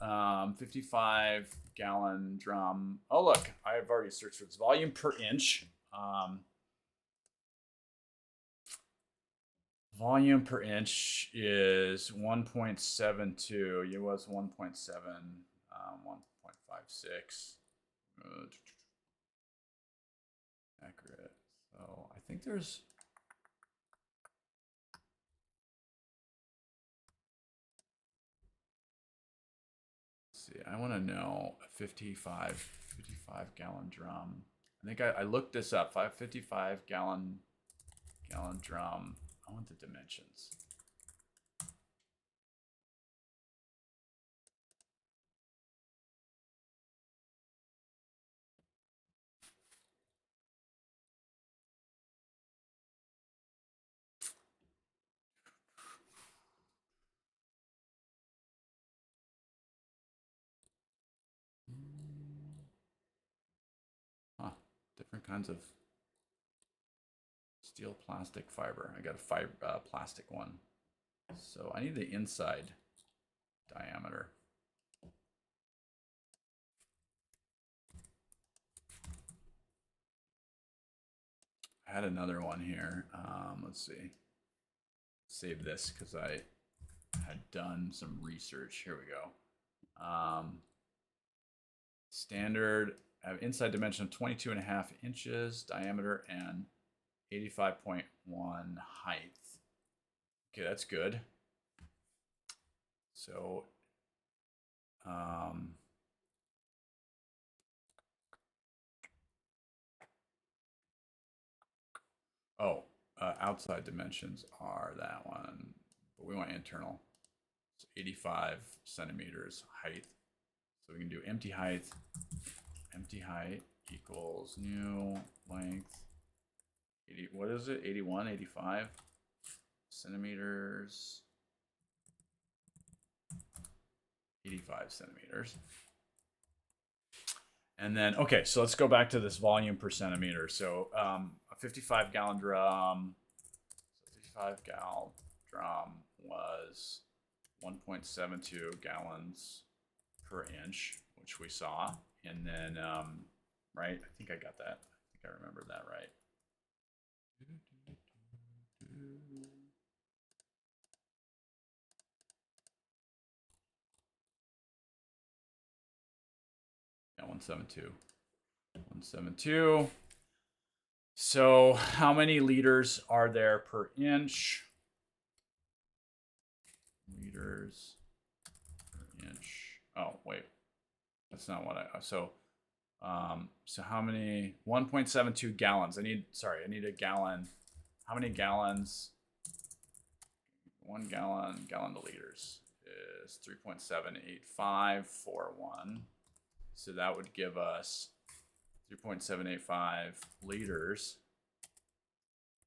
55-gallon drum. Oh, look, I've already searched for its volume per inch. Volume per inch is 1.72. It was 1.7, 1.56. Accurate. So I think there's. Let's see, I want to know a 55-gallon drum. I think I looked this up. 55-gallon drum. I want the dimensions. Huh, different kinds of steel, plastic, fiber. I got a plastic one. So I need the inside diameter. I had another one here. Let's see. Save this because I had done some research. Here we go. Standard inside dimension of 22.5 inches diameter and 85.1 height. Okay, that's good. So, outside dimensions are that one, but we want internal. So 85 centimeters height. So we can do empty height equals new length 80, what is it, 81, 85 centimeters, 85 centimeters. And then, okay, so let's go back to this volume per centimeter. So a 55 gallon drum, so 55 gal drum was 1.72 gallons per inch, which we saw. And then, right, I think I got that. I think I remember that right. Yeah, 172. 172. So how many liters are there per inch? Liters per inch. Oh, wait. That's not what I, so how many, 1.72 gallons. I need a gallon. How many gallons? 1 gallon to liters is 3.78541. So that would give us 3.785 liters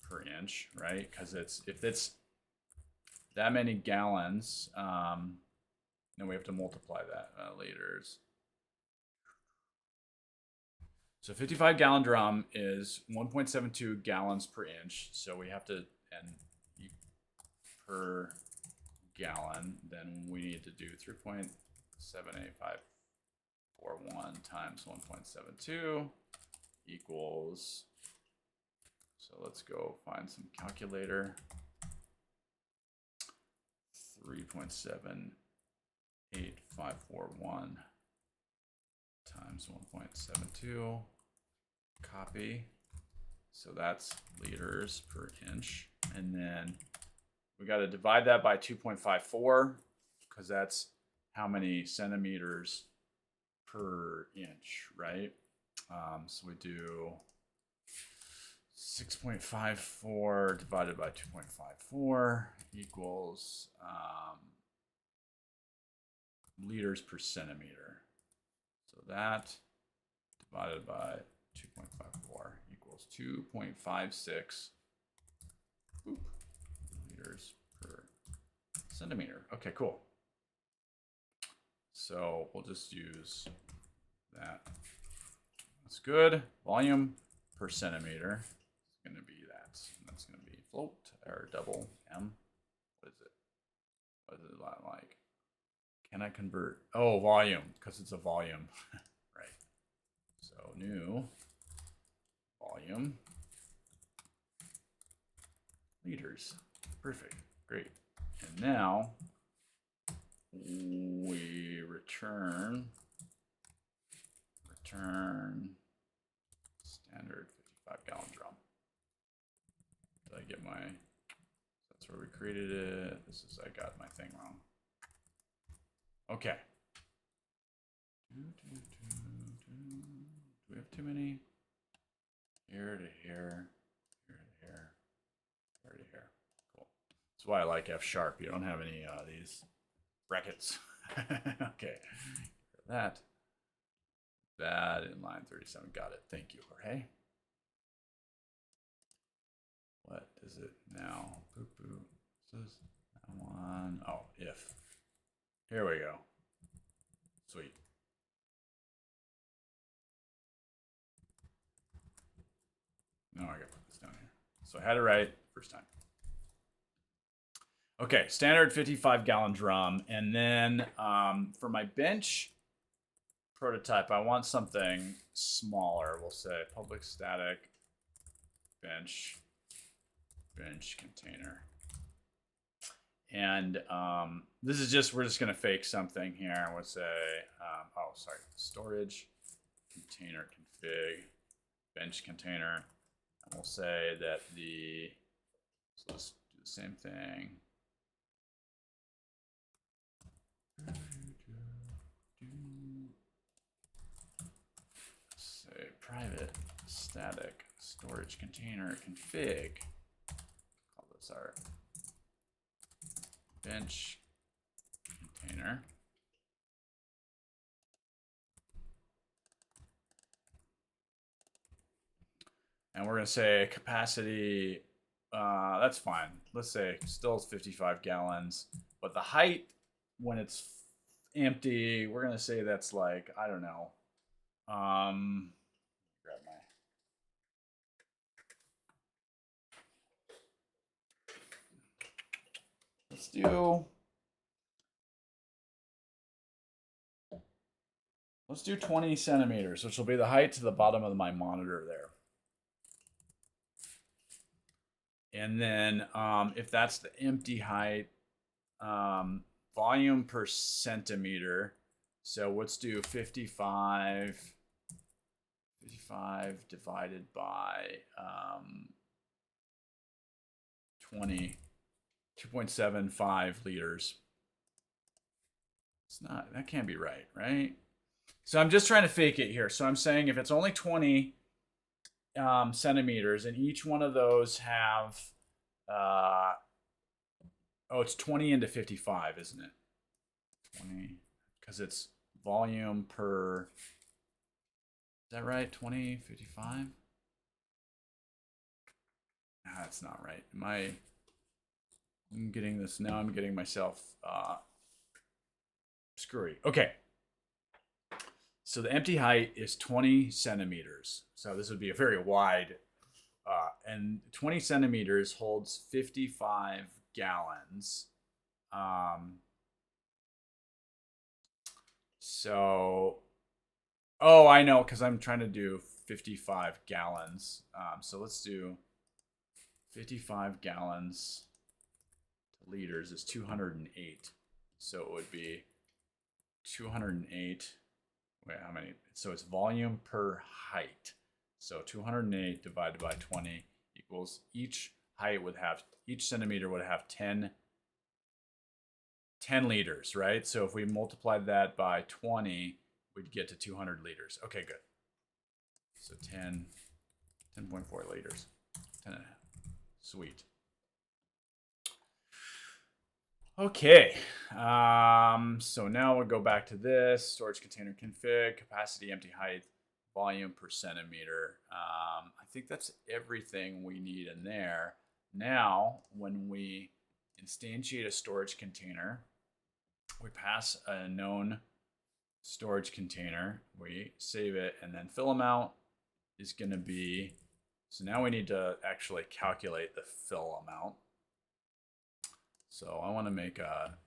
per inch, right? Because if it's that many gallons, then we have to multiply that liters. So 55 gallon drum is 1.72 gallons per inch. So we have to, and per gallon, then we need to do 3.78541 times 1.72 equals, so let's go find some calculator. 3.78541 times 1.72, copy. So that's liters per inch. And then we got to divide that by 2.54 because that's how many centimeters per inch, right? So we do 6.54 divided by 2.54 equals liters per centimeter. So that divided by 2.54 equals 2.56 liters per centimeter. Okay, cool. So we'll just use that. That's good. Volume per centimeter is going to be that. And that's going to be float or double M. What is it? What is it like? Can I convert? Oh, volume, because it's a volume. Right. So new volume liters. Perfect. Great. And now we return standard 55 gallon drum. Did I get my, that's where we created it. This is, I got my thing wrong. Okay. Do we have too many? Here to here, here to here, here to here. Cool. That's why I like F#. You don't have any these brackets. Okay. That in line 37. Got it. Thank you, Jorge. What is it now? Boop boop. This is that one. Oh, if. Here we go. Sweet. No, I gotta put this down here. So I had it right first time. Okay, standard 55 gallon drum. And then for my bench prototype, I want something smaller. We'll say public static bench container. And this is just, we're just going to fake something here. We'll say, storage container config bench container. And we'll say that so let's do the same thing. Say private static storage container config. Call this our bench container. And we're going to say capacity, that's fine. Let's say still 55 gallons. But the height, when it's empty, we're going to say that's like, I don't know. Grab my... Let's do 20 centimeters, which will be the height to the bottom of my monitor there. And then if that's the empty height, volume per centimeter. So let's do 55 divided by 20, 2.75 liters. It's not, that can't be right, right? So I'm just trying to fake it here. So I'm saying if it's only 20 centimeters and each one of those have, it's 20 into 55, isn't it? 20, because it's volume per, is that right? 20, 55? That's not right. I'm getting this now. I'm getting myself screwy. Okay. So the empty height is 20 centimeters. So this would be a very wide, and 20 centimeters holds 55 gallons. So, oh, I know, because I'm trying to do 55 gallons. So let's do 55 gallons to liters is 208. So it would be 208. Wait, how many? So it's volume per height. So 208 divided by 20 equals each centimeter would have 10 liters, right? So if we multiplied that by 20, we'd get to 200 liters. Okay, good. So 10.4 liters, 10 and a half. Sweet. Okay, so now we'll go back to this storage container config, capacity, empty height, volume per centimeter. I think that's everything we need in there. Now, when we instantiate a storage container, we pass a known storage container, we save it, and then fill amount is going to be, so now we need to actually calculate the fill amount. So I want to make a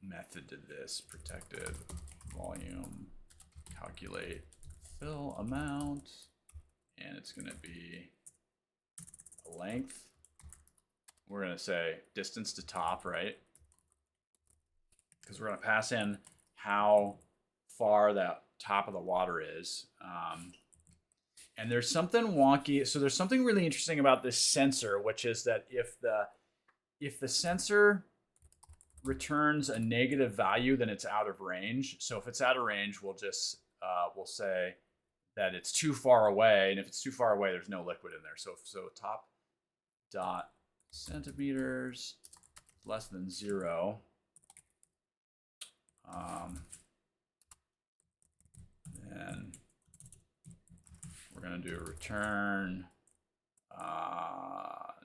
method to this, protected volume calculate fill amount, and it's going to be a length. We're going to say distance to top, right? Because we're going to pass in how far that top of the water is. And there's something wonky. So there's something really interesting about this sensor, which is that if the sensor returns a negative value, then it's out of range. So if it's out of range, we'll just we'll say that it's too far away, and if it's too far away, there's no liquid in there. So top dot centimeters less than 0. Then we're going to do return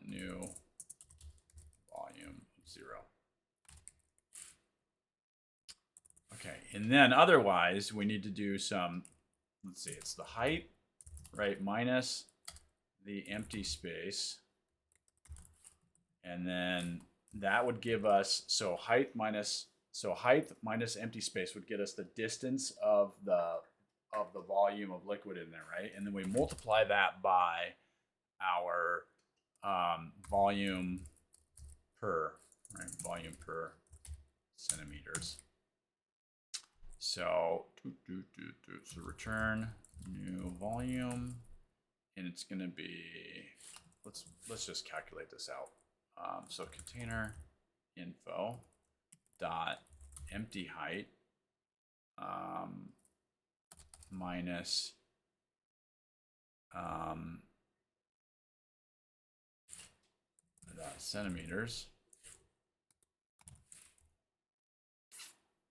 new volume 0. Okay, and then otherwise we need to do some, let's see, it's the height, right, minus the empty space. And then that would give us, so height minus empty space would get us the distance of the volume of liquid in there, right? And then we multiply that by our volume per centimeters. So return new volume, and it's going to be, let's just calculate this out. So container info dot empty height minus centimeters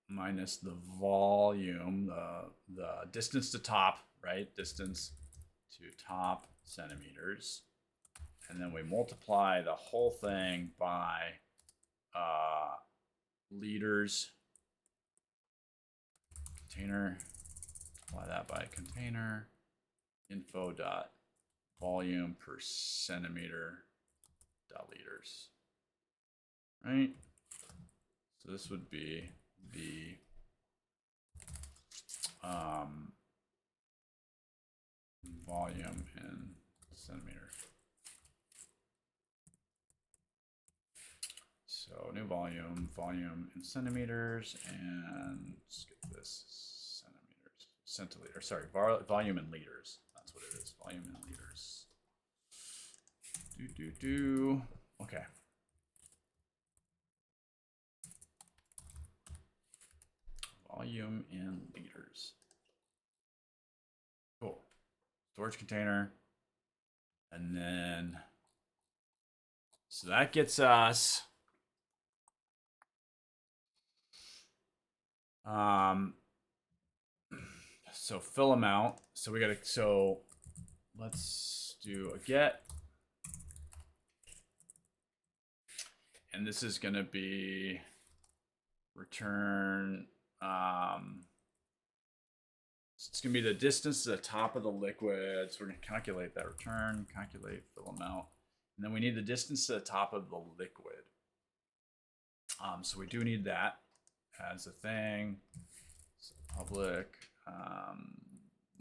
minus the volume, the distance to top, right? Distance to top centimeters. And then we multiply the whole thing by liters container. Multiply that by container info dot volume per centimeter dot liters. Right? So this would be the volume in centimeters. So new volume in centimeters, and let's get this centiliter. Sorry, volume in liters. That's what it is. Volume in liters. Okay. Volume in liters. Cool. Storage container. And then, so that gets us so fill amount. So we gotta, so let's do a get. And this is gonna be return, so it's gonna be the distance to the top of the liquid. So we're gonna calculate that return, calculate fill amount. And then we need the distance to the top of the liquid. So we do need that as a thing. So public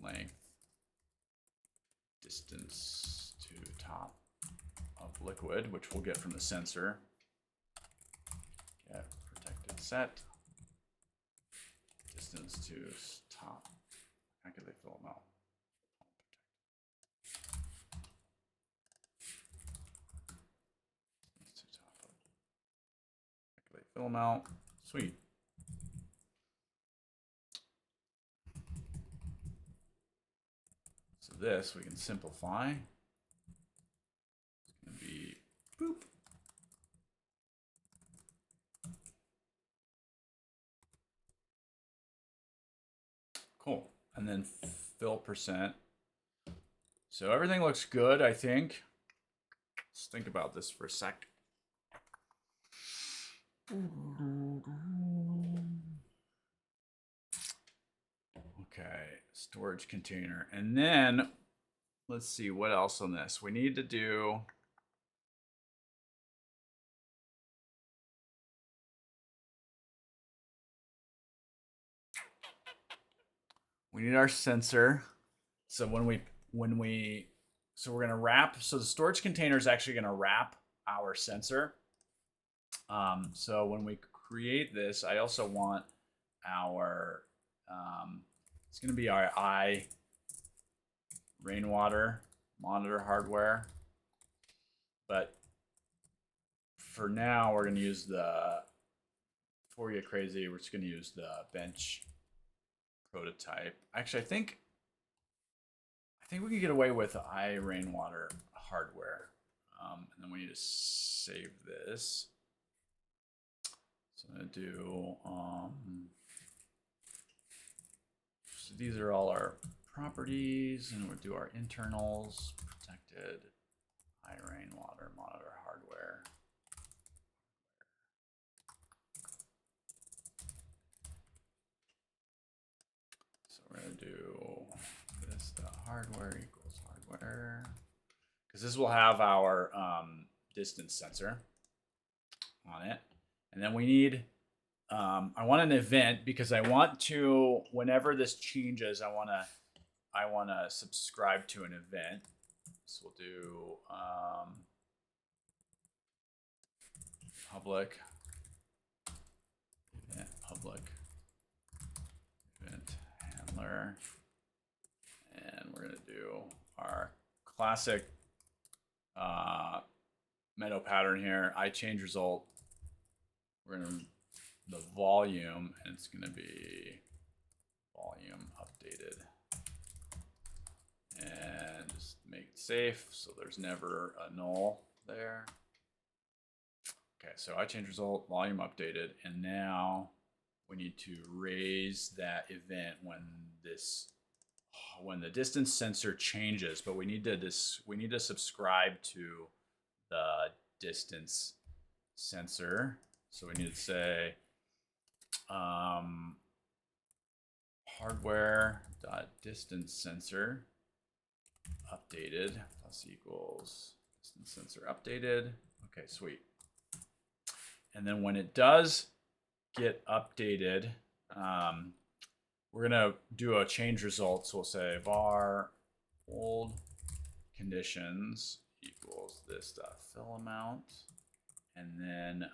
length distance to top of liquid, which we'll get from the sensor. Get protected set distance to top. Calculate fill amount. Calculate fill amount. Sweet. So this we can simplify. It's going to be boop. Cool. And then fill percent. So everything looks good, I think. Let's think about this for a sec. Okay, storage container. And then let's see what else on this. We need to do we need our sensor. So so we're gonna wrap, so the storage container is actually gonna wrap our sensor. So when we create this, I also want our, it's gonna be our rainwater monitor hardware. But for now, we're gonna use before we get crazy, we're just gonna use the bench prototype. Actually, I think we can get away with rainwater hardware. And then we need to save this. So I'm gonna do, so these are all our properties, and we'll do our internals, protected rainwater monitor hardware. So we're gonna do this, the hardware equals hardware, because this will have our distance sensor on it. And then we need, I want an event, because I want to, whenever this changes, I want to subscribe to an event. So we'll do public event handler, and we're gonna do our classic Meadow pattern here. I change result. We're gonna the volume, and it's gonna be volume updated, and just make it safe so there's never a null there. Okay, so I change result, volume updated, and now we need to raise that event when this when the distance sensor changes, but we need to subscribe to the distance sensor. So we need to say hardware dot distance sensor updated plus equals distance sensor updated. Okay, sweet. And then when it does get updated, we're gonna do a change result. So we'll say var old conditions equals this dot fill amount, and then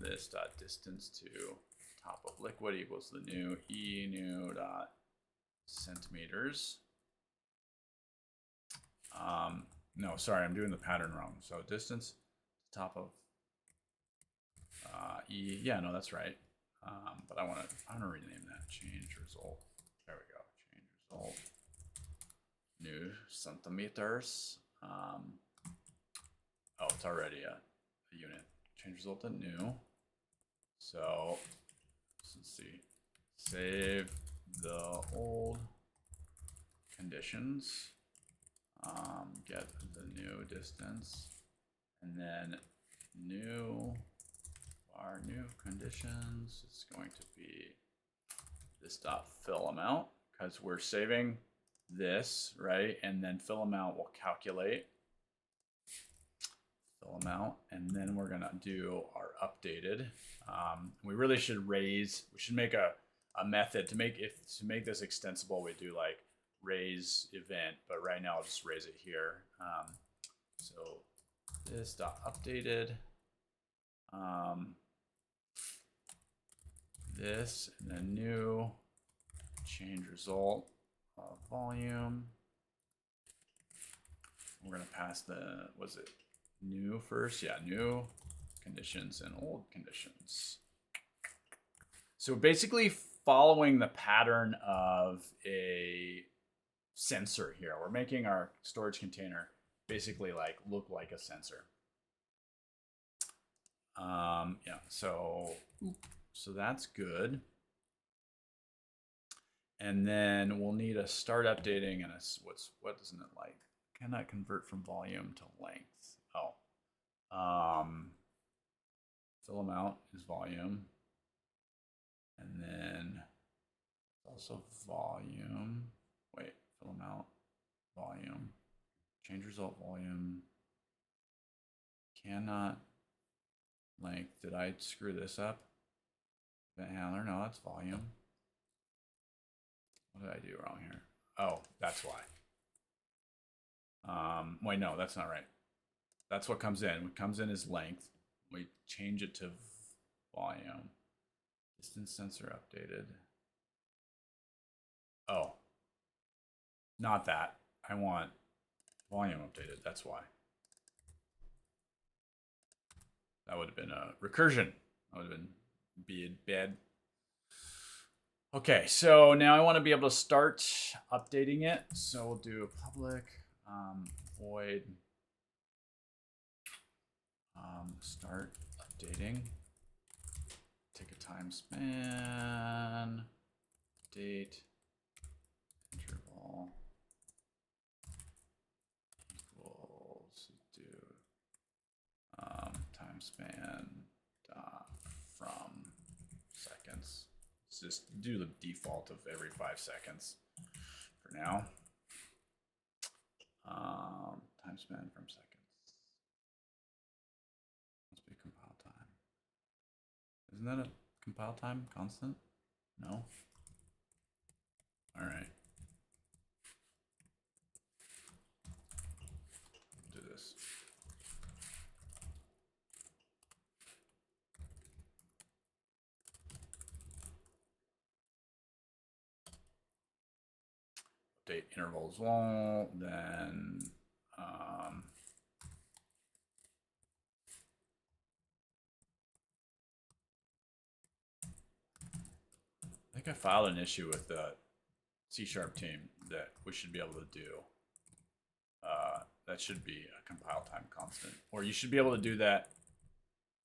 this dot distance to top of liquid equals the new new dot centimeters. No, sorry, I'm doing the pattern wrong. So distance top of yeah, no, that's right. But I want to rename that. Change result. There we go. Change result. New centimeters. Oh, it's already a unit. Change result to new. So let's see. Save the old conditions. Get the new distance, and then our new conditions is going to be this dot fill amount, because we're saving this, right? And then fill amount will calculate fill amount, and then we're gonna do our updated. We really should we should make a method to make this extensible. We do like raise event, but right now I'll just raise it here. So this dot updated, this, and then new change result volume. We're gonna pass was it new first? Yeah, new conditions and old conditions. So basically following the pattern of a sensor here. We're making our storage container basically like look like a sensor. Yeah, so that's good. And then we'll need a start updating and what isn't it like? Cannot convert from volume to length. Oh. Fill amount is volume. And then also volume. Wait, fill amount, volume. Change result volume. Cannot length. Did I screw this up? Event handler, no, that's volume. What did I do wrong here? Oh, that's why. Wait, no, that's not right. That's what comes in. What comes in is length. We change it to volume. Distance sensor updated. Oh, not that. I want volume updated. That's why. That would have been a recursion. That would have been bad. Okay, so now I want to be able to start updating it. So we'll do public void start updating. Take a time span, date, interval equals do time span from seconds. Let's just do the default of every 5 seconds for now. Time span from seconds. Must be compile time. Isn't that a compile time constant? No? All right. Do this. Update intervals long, then I think I filed an issue with the C# team that we should be able to do. That should be a compile time constant, or you should be able to do that.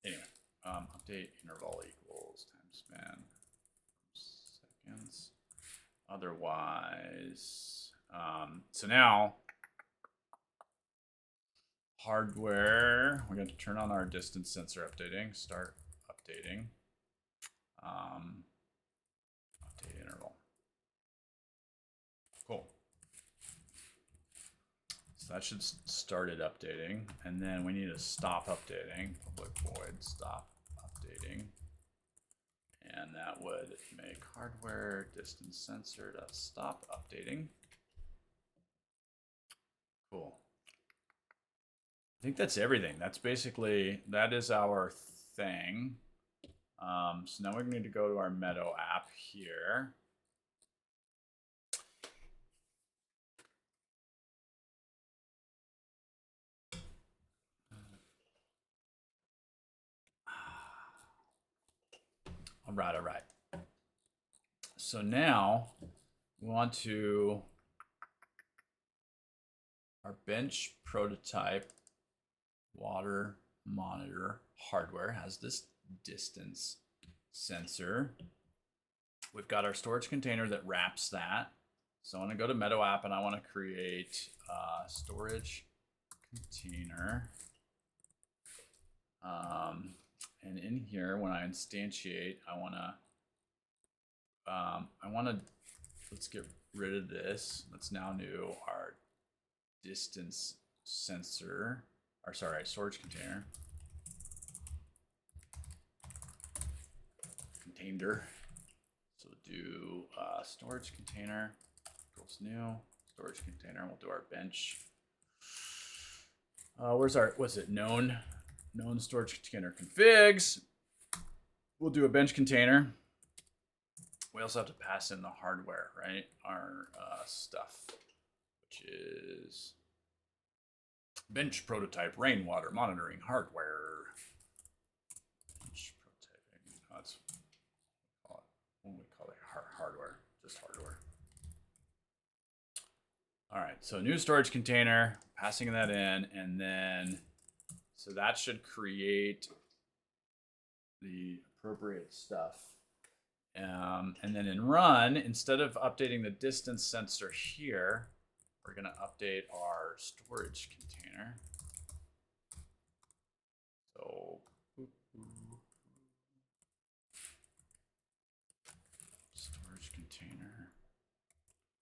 Anyway, update interval equals time span seconds. Otherwise, So now hardware, we're going to turn on our distance sensor updating, start updating, update interval. Cool. So that should start it updating, and then we need to stop updating, public void stop updating, and that would make hardware distance sensor to stop updating. Cool. I think that's everything. That's basically, that is our thing. So now we need to go to our Meadow app here. All right. So now we want to, our bench prototype water monitor hardware has this distance sensor. We've got our storage container that wraps that. So I want to go to Meadow app and I want to create a storage container. And in here, when I instantiate, I want to, let's get rid of this. Let's now do our distance sensor, or sorry, storage container. Container. So do storage container equals new storage container. We'll do our bench. Where's our, what's it, known storage container configs. We'll do a bench container. We also have to pass in the hardware, right? Our stuff, which is bench prototype rainwater monitoring hardware. Bench prototyping. That's what we call it, hardware, just hardware. All right, so new storage container, passing that in, and then, so that should create the appropriate stuff. And then in run, instead of updating the distance sensor here, we're going to update our storage container. So storage container,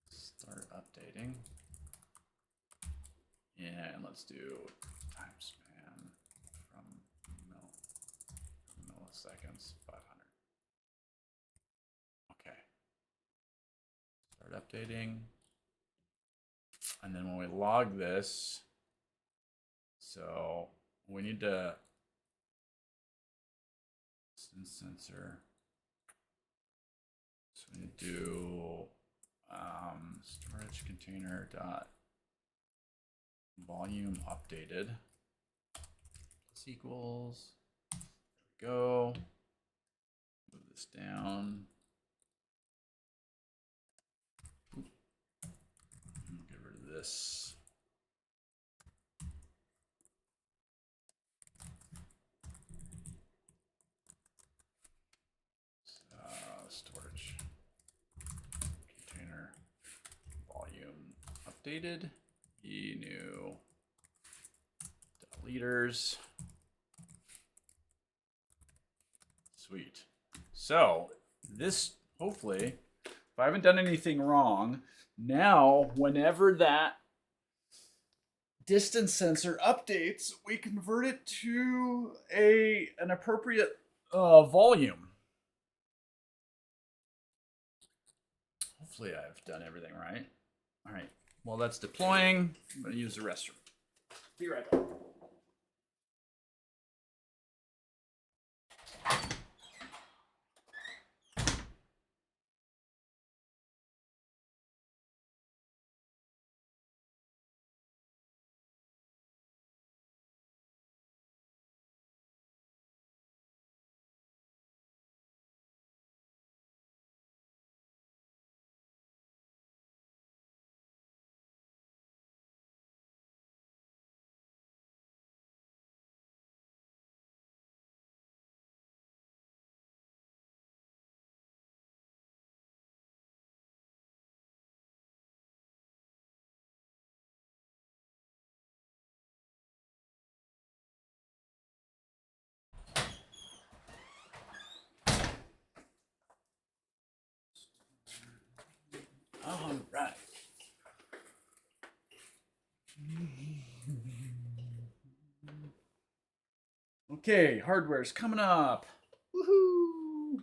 start updating. And let's do time span from milliseconds, 500. Okay. Start updating. And then when we log this, so we need to distance sensor. So we need to do storage container dot volume updated plus equals. There we go. Move this down. Get rid of this. Storage container volume updated. E new liters. Sweet. So this, hopefully, if I haven't done anything wrong, now whenever that distance sensor updates, we convert it to an appropriate volume. Hopefully I've done everything right. All right. While that's deploying, I'm going to use the restroom. Be right back. All right. Okay, hardware's coming up. Woohoo!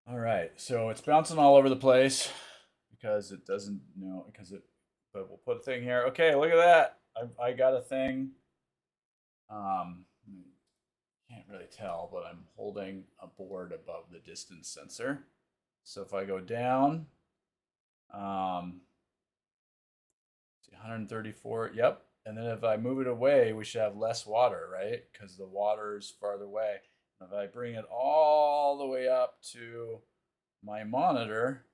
All right, so it's bouncing all over the place because it doesn't know but we'll put a thing here. Okay, look at that. I got a thing. Um, can't really tell, but I'm holding a board above the distance sensor. So if I go down, 134, yep. And then if I move it away, we should have less water, right? Because the water is farther away. If I bring it all the way up to my monitor,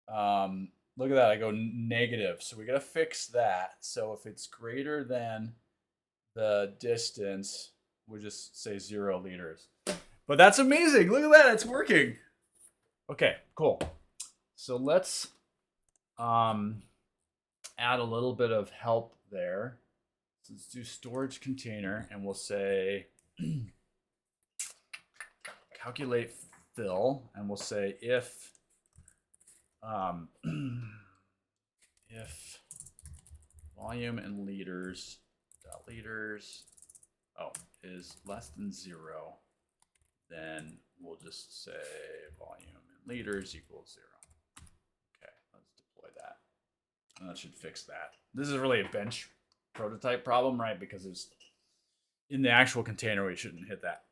look at that, I go negative. So we got to fix that. So if it's greater than the distance, we'll just say 0 liters. But that's amazing. Look at that, it's working. Okay, cool. So let's add a little bit of help there. So let's do storage container, and we'll say calculate fill, and we'll say if if volume in liters is less than 0, then we'll just say volume in liters equals 0. Okay, let's deploy that. And that should fix that. This is really a bench prototype problem, right? Because it's in the actual container, we shouldn't hit that.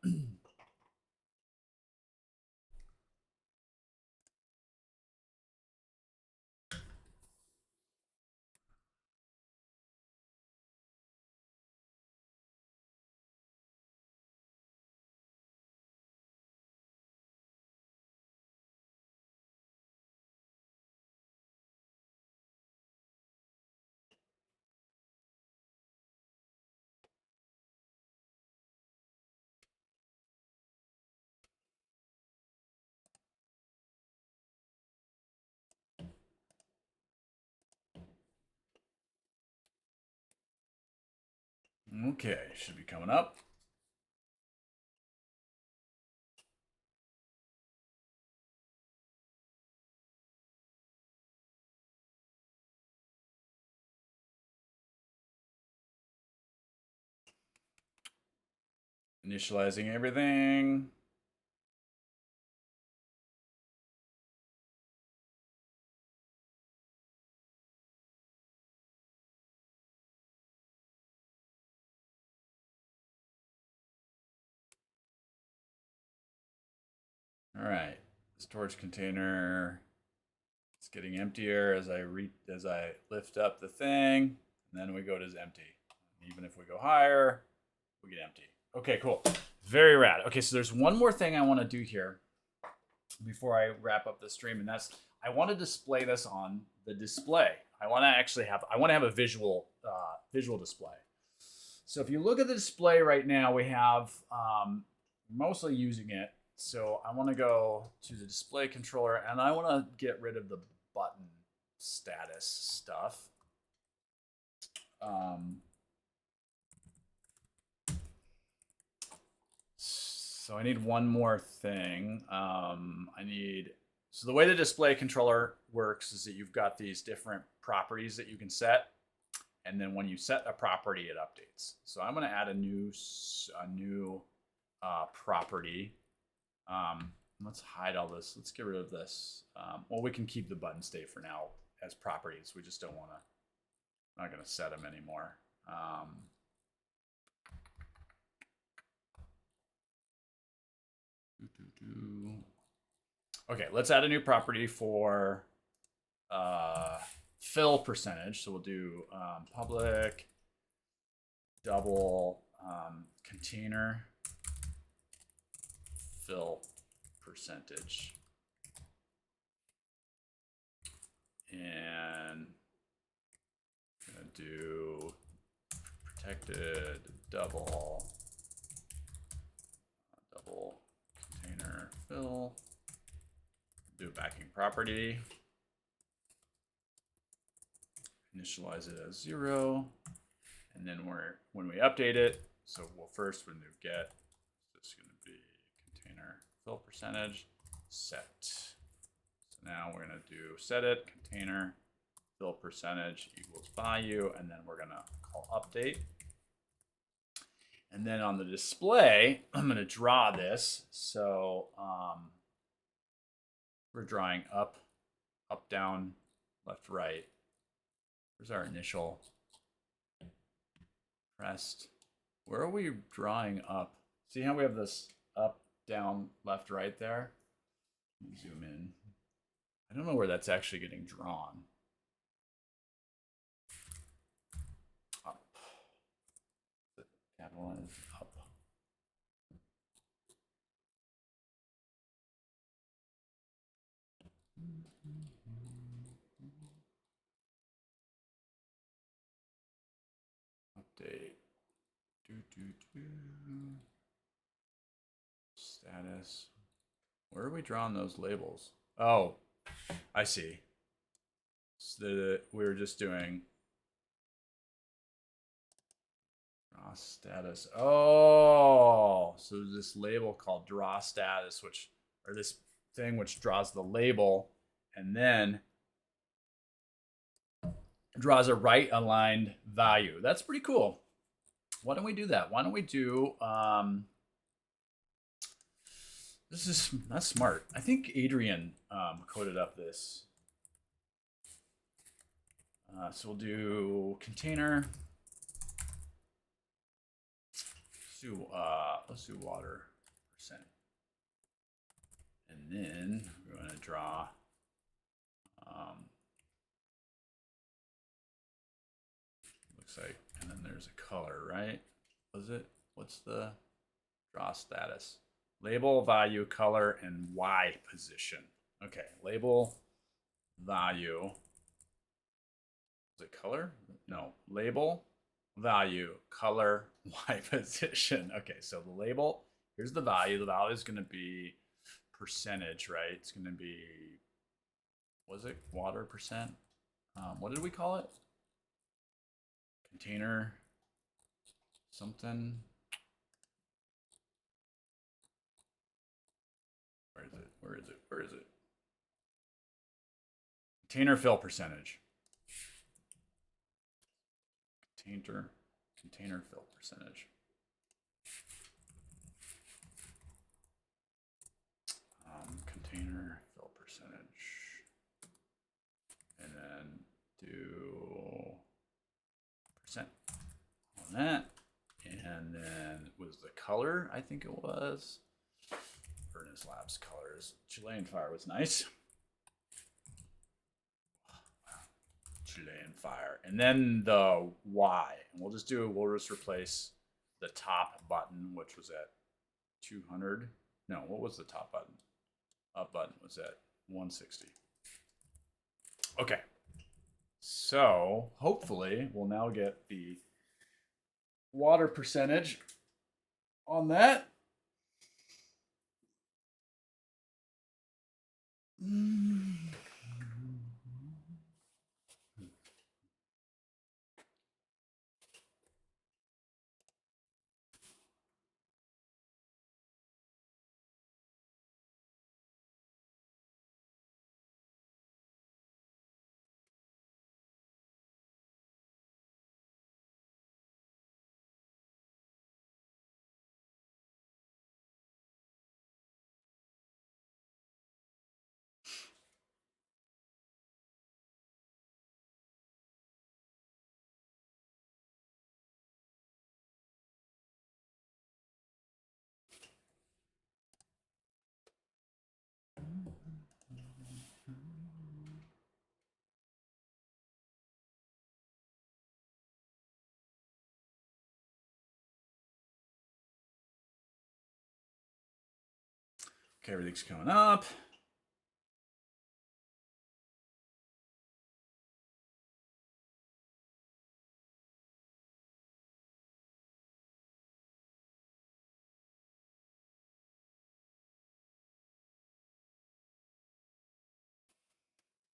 Okay, should be coming up. Initializing everything. All right, storage container. It's getting emptier as I lift up the thing, and then we go to empty. Even if we go higher, we get empty. Okay, cool. Very rad. Okay, so there's one more thing I want to do here before I wrap up the stream, and that's I want to display this on the display. I want to have a visual display. So if you look at the display right now, we have mostly using it. So I want to go to the display controller, and I want to get rid of the button status stuff. So I need one more thing. So the way the display controller works is that you've got these different properties that you can set, and then when you set a property, it updates. So I'm going to add a new property. Let's hide all this. Let's get rid of this. Well, we can keep the button state for now as properties. We just don't want to. I'm not going to set them anymore. Okay, let's add a new property for fill percentage. So we'll do public double container fill percentage. And I'm gonna do protected double container fill. Do a backing property. initialize it as 0. And then when we update it, so we'll first remove get. It's going to be container fill percentage set. So now we're going to do set it container fill percentage equals value, and then we're going to call update. And then on the display, I'm going to draw this. So we're drawing up, down, left, right. Where's our initial pressed? Where are we drawing up? See how we have this up, down, left, right there? Let me zoom in. I don't know where that's actually getting drawn. Up. Capitalize up. Update. Status. Where are we drawing those labels? Oh, I see. So we were just doing draw status. Oh, so there's this label called draw status, or this thing which draws the label and then draws a right aligned value. That's pretty cool. Why don't we do that? Why don't we do that's smart. I think Adrian coded up this. So we'll do container. Let's do water percent. And then we're going to draw looks like, and then there's a color, right? Was it? What's the draw status? Label, value, color, and Y position. Okay, label, value. Is it color? No, label, value, color, Y position. Okay, so the label, here's the value. The value is going to be percentage, right? It's going to be, was it water percent? What did we call it? Container something. Where is it? Where is it? Where is it? Container fill percentage. Container fill percentage. Container fill percentage. And then do percent on that. And then was the color, I think it was. Wilderness Labs colors. Chilean fire was nice. Chilean fire. And then the Y. And we'll just replace the top button, which was at 200. No, what was the top button? Up button was at 160. Okay. So hopefully we'll now get the water percentage on that. Okay, everything's coming up.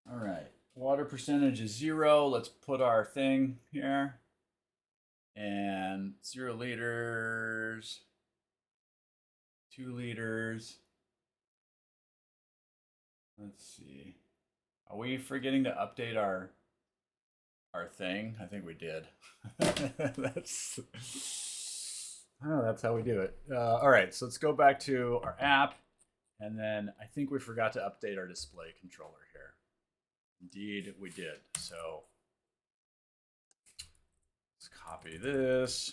All right. Water percentage is 0. Let's put our thing here. And 0 liters, 2 liters. Let's see. Are we forgetting to update our thing? I think we did. that's how we do it. All right, so let's go back to our app, and then I think we forgot to update our display controller here. Indeed, we did. So let's copy this.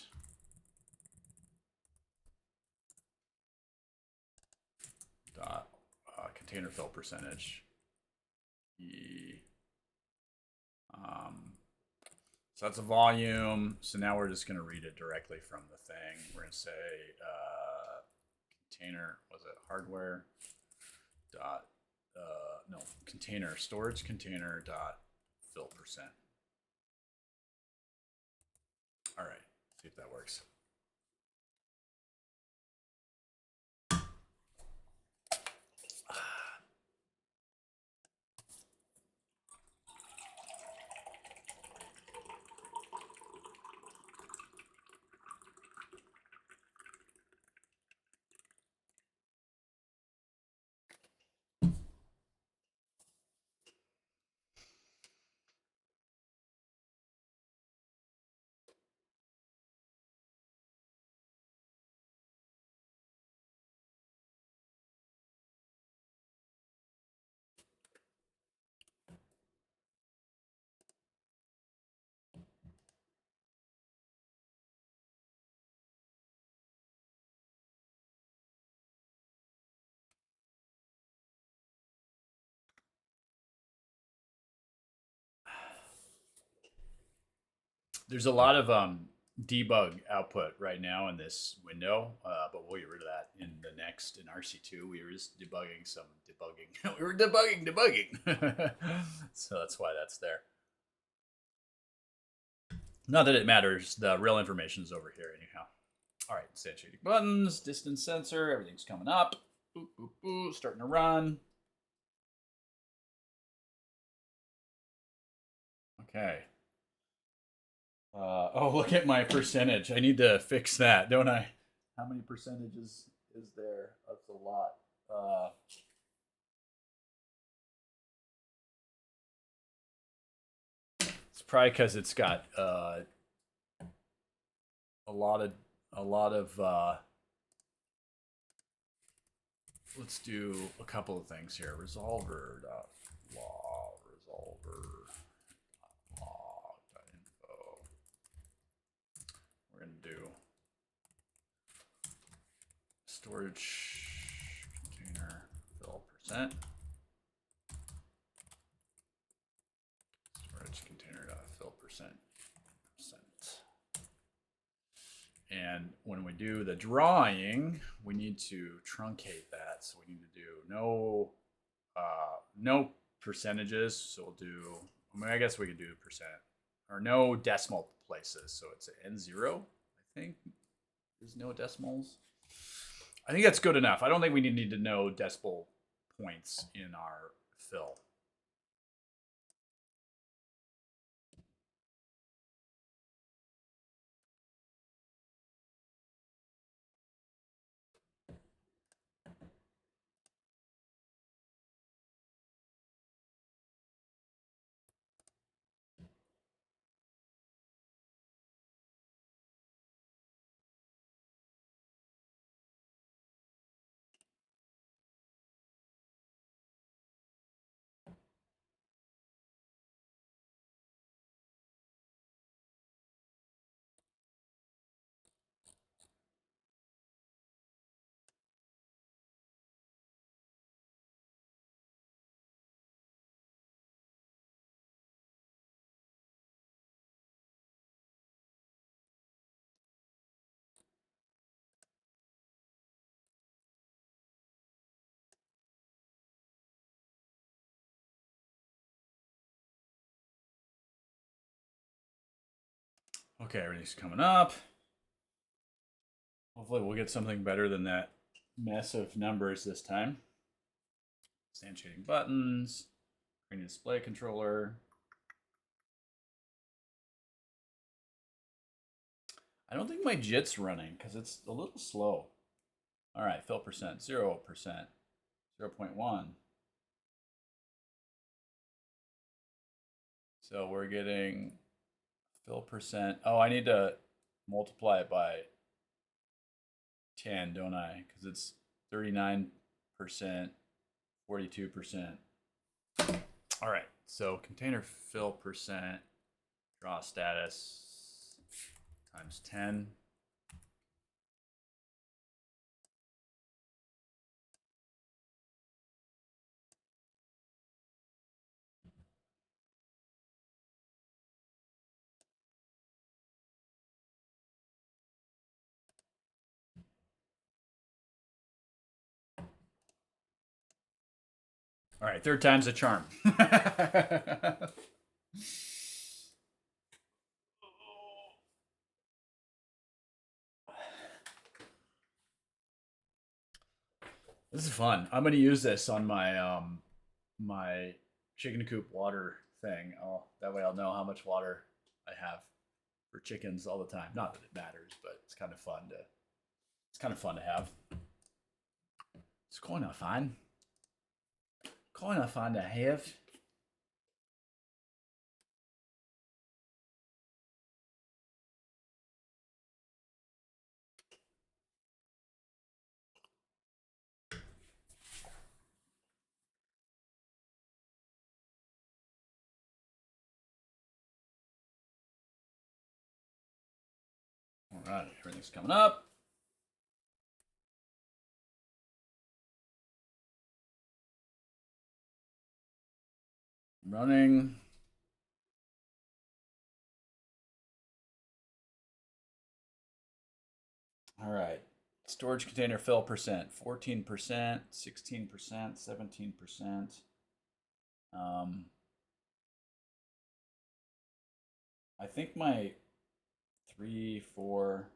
Dot container fill percentage. So that's a volume. So now we're just going to read it directly from the thing. We're going to say container, was it hardware dot, no, container, storage container dot fill percent. All right, see if that works. There's a lot of debug output right now in this window, but we'll get rid of that in the next. In RC2, we were just debugging some debugging. We were debugging. So that's why that's there. Not that it matters. The real information is over here anyhow. All right, instantiating buttons, distance sensor, everything's coming up. Boop, boop, boop, starting to run. Okay. Oh, look at my percentage. I need to fix that, don't I? How many percentages is there? That's a lot. It's probably because it's got a lot of. Let's do a couple of things here. Resolver.law, resolver.law.info. We're gonna do storage container fill percent. Storage container fill percent. And when we do the drawing, we need to truncate that. So we need to do no percentages. So we'll do, I guess we could do percent, or no decimal places. So it's an N0, I think. There's no decimals. I think that's good enough. I don't think we need to know decimal points in our fill. Okay, everything's coming up. Hopefully we'll get something better than that mess of numbers this time. Instantiating buttons, Bring display controller. I don't think my JIT's running because it's a little slow. All right, fill percent, 0%, 0.1. So we're getting fill percent. Oh, I need to multiply it by 10, don't I? Because it's 39%, 42%. All right, so container fill percent, draw status times 10. All right, third time's a charm. This is fun. I'm gonna use this on my my chicken coop water thing. That way I'll know how much water I have for chickens all the time. Not that it matters, but it's kind of fun to have. It's kind of fun. Kind of fun to have. All right, everything's coming up. Running. All right. Storage container fill percent, 14%, 16%, 17%. I think my 3, 4.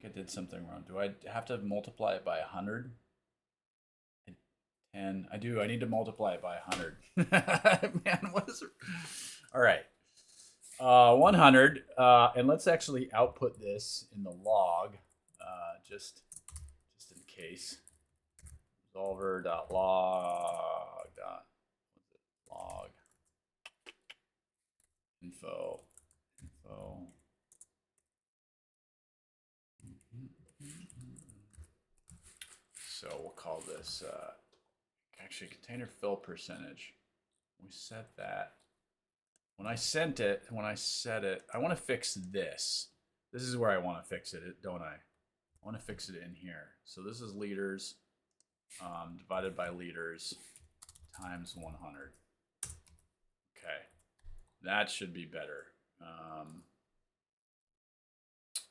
I did something wrong. Do I have to multiply it by 100? 10. I do. I need to multiply it by 100. Man, what is it? All right. 100. And let's actually output this in the log, just in case. Resolver.log info. So we'll call this actually container fill percentage. We set that. When I set it, I want to fix this. This is where I want to fix it, don't I? I want to fix it in here. So this is liters divided by liters times 100. Okay, that should be better.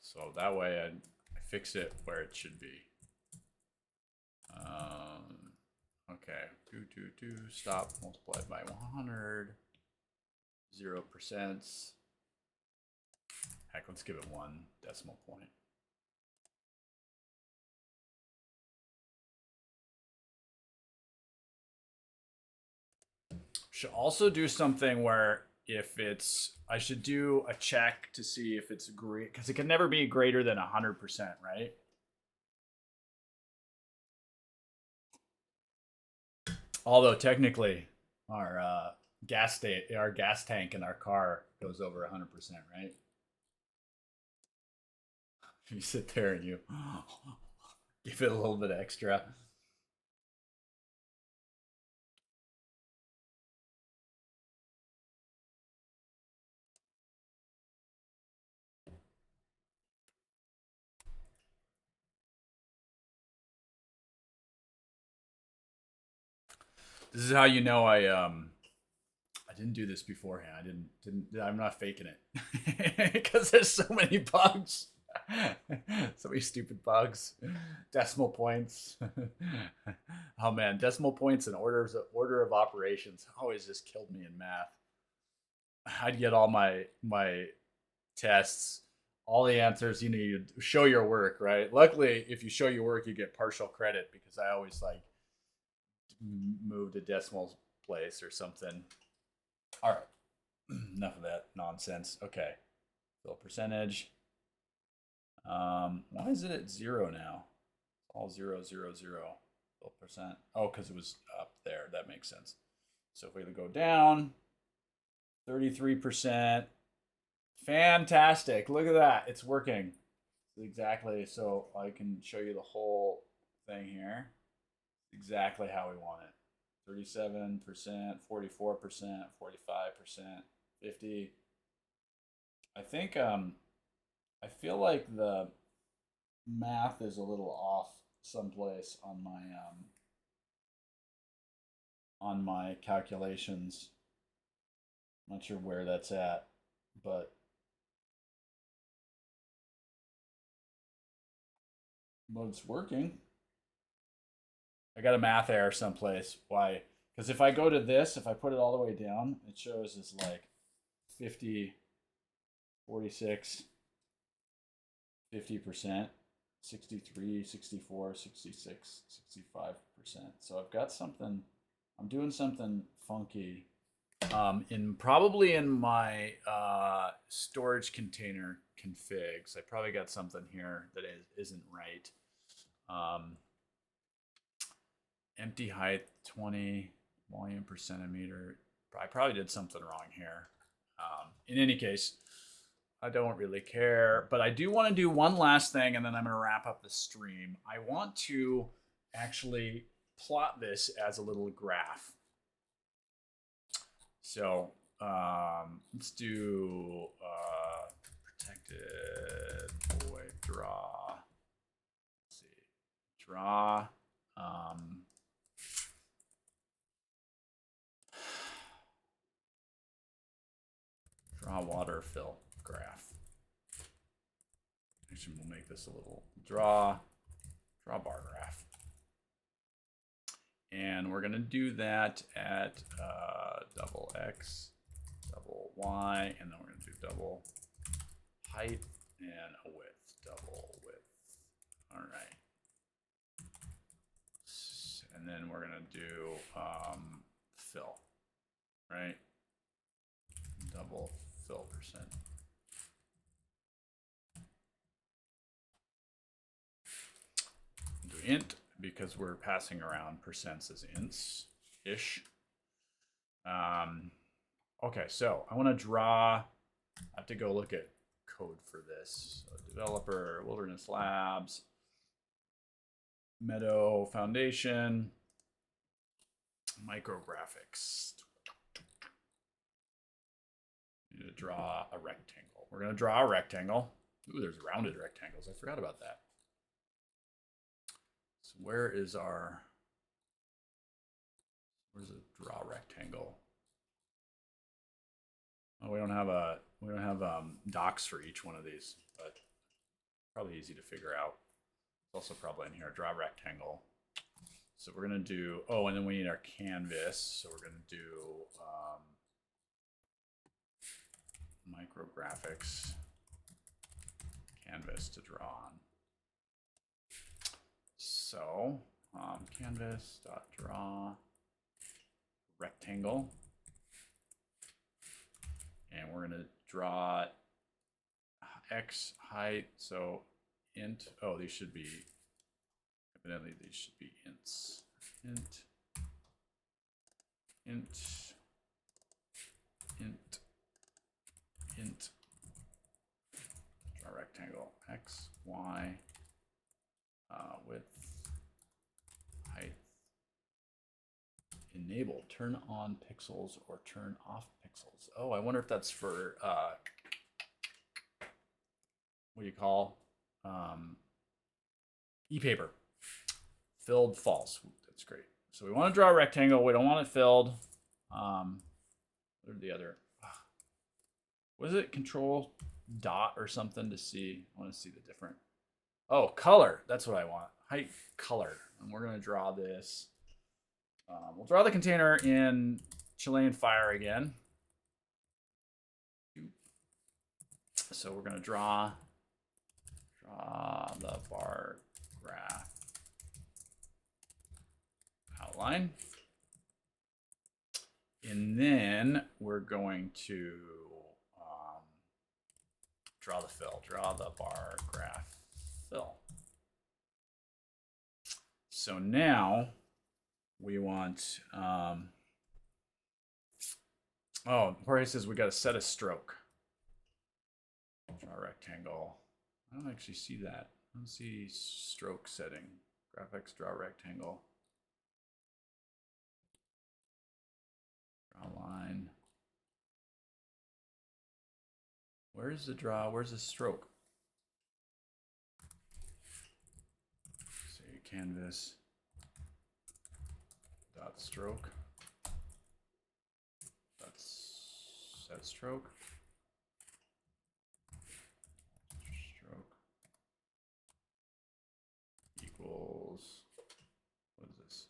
So that way I fix it where it should be. Okay, stop, multiplied by 100, 0%. Heck, let's give it 1 decimal point. Should also do something where I should do a check to see if it's great, because it can never be greater than 100%, right? Although technically, our gas tank in our car goes over 100%, right? You sit there and you give it a little bit extra. This is how you know I didn't do this beforehand. I'm not faking it because there's so many bugs. So many stupid bugs. Decimal points. Oh man, decimal points and order of operations always just killed me in math. I'd get all my tests, all the answers. You show your work, right? Luckily, if you show your work, you get partial credit because I always like move the decimal place or something. All right, enough of that nonsense. Okay, fill percentage. Why is it at 0 now? It's all 0, 0, 0. Fill percent. Oh, because it was up there. That makes sense. So if we go down, 33%. Fantastic. Look at that. It's working. Exactly. So I can show you the whole thing here. Exactly how we want it. 37%, 44%, 45%, 50. I think I feel like the math is a little off someplace on my calculations. I'm not sure where that's at, but it's working. I got a math error someplace. Why? Because if I go to this, if I put it all the way down, it shows as like 50, 46, 50%, 63, 64, 66, 65%. So I've got something, I'm doing something funky probably in my storage container configs. I probably got something here that isn't right. Empty height 20, volume per centimeter. I probably did something wrong here. In any case, I don't really care, but I do want to do one last thing and then I'm going to wrap up the stream. I want to actually plot this as a little graph. So let's do protected void draw. Let's see, draw. Draw water fill graph. Actually, we'll make this a little draw bar graph. And we're going to do that at double X, double Y, and then we're going to do double height and a width, double width. All right. And then we're going to do fill, right? Double fill percent. Do int because we're passing around percents as ints-ish. Okay, so I want to draw. I have to go look at code for this. So developer, Wilderness Labs, Meadow Foundation, micrographics. Need to draw a rectangle. We're going to draw a rectangle. Ooh, there's rounded rectangles. I forgot about that. So where's a draw rectangle? Oh, we don't have docs for each one of these, but probably easy to figure out. It's also probably in here, draw rectangle. So we're going to do, oh, and then we need our canvas. So we're going to do micrographics canvas to draw on. So canvas.draw rectangle. And we're going to draw X height. So int, oh, these should be, evidently these should be ints. Int, draw rectangle, X, Y, width, height, enable, turn on pixels or turn off pixels. Oh, I wonder if that's for, what do you call, e-paper. Filled false. That's great. So we want to draw a rectangle. We don't want it filled. What are the other? Was it control dot or something to see? I want to see the different. Oh, color. That's what I want. Height, color. And we're going to draw this. We'll draw the container in Chilean Fire again. So we're going to draw the bar graph outline. And then we're going to draw the fill, draw the bar graph fill. So now we want, oh, Jorge says we got to set a stroke. Draw a rectangle. I don't actually see that. I don't see stroke setting. Graphics, draw rectangle. Draw line. Where's the draw? Where's the stroke? Say canvas dot stroke. That's set stroke. Stroke equals, what is this?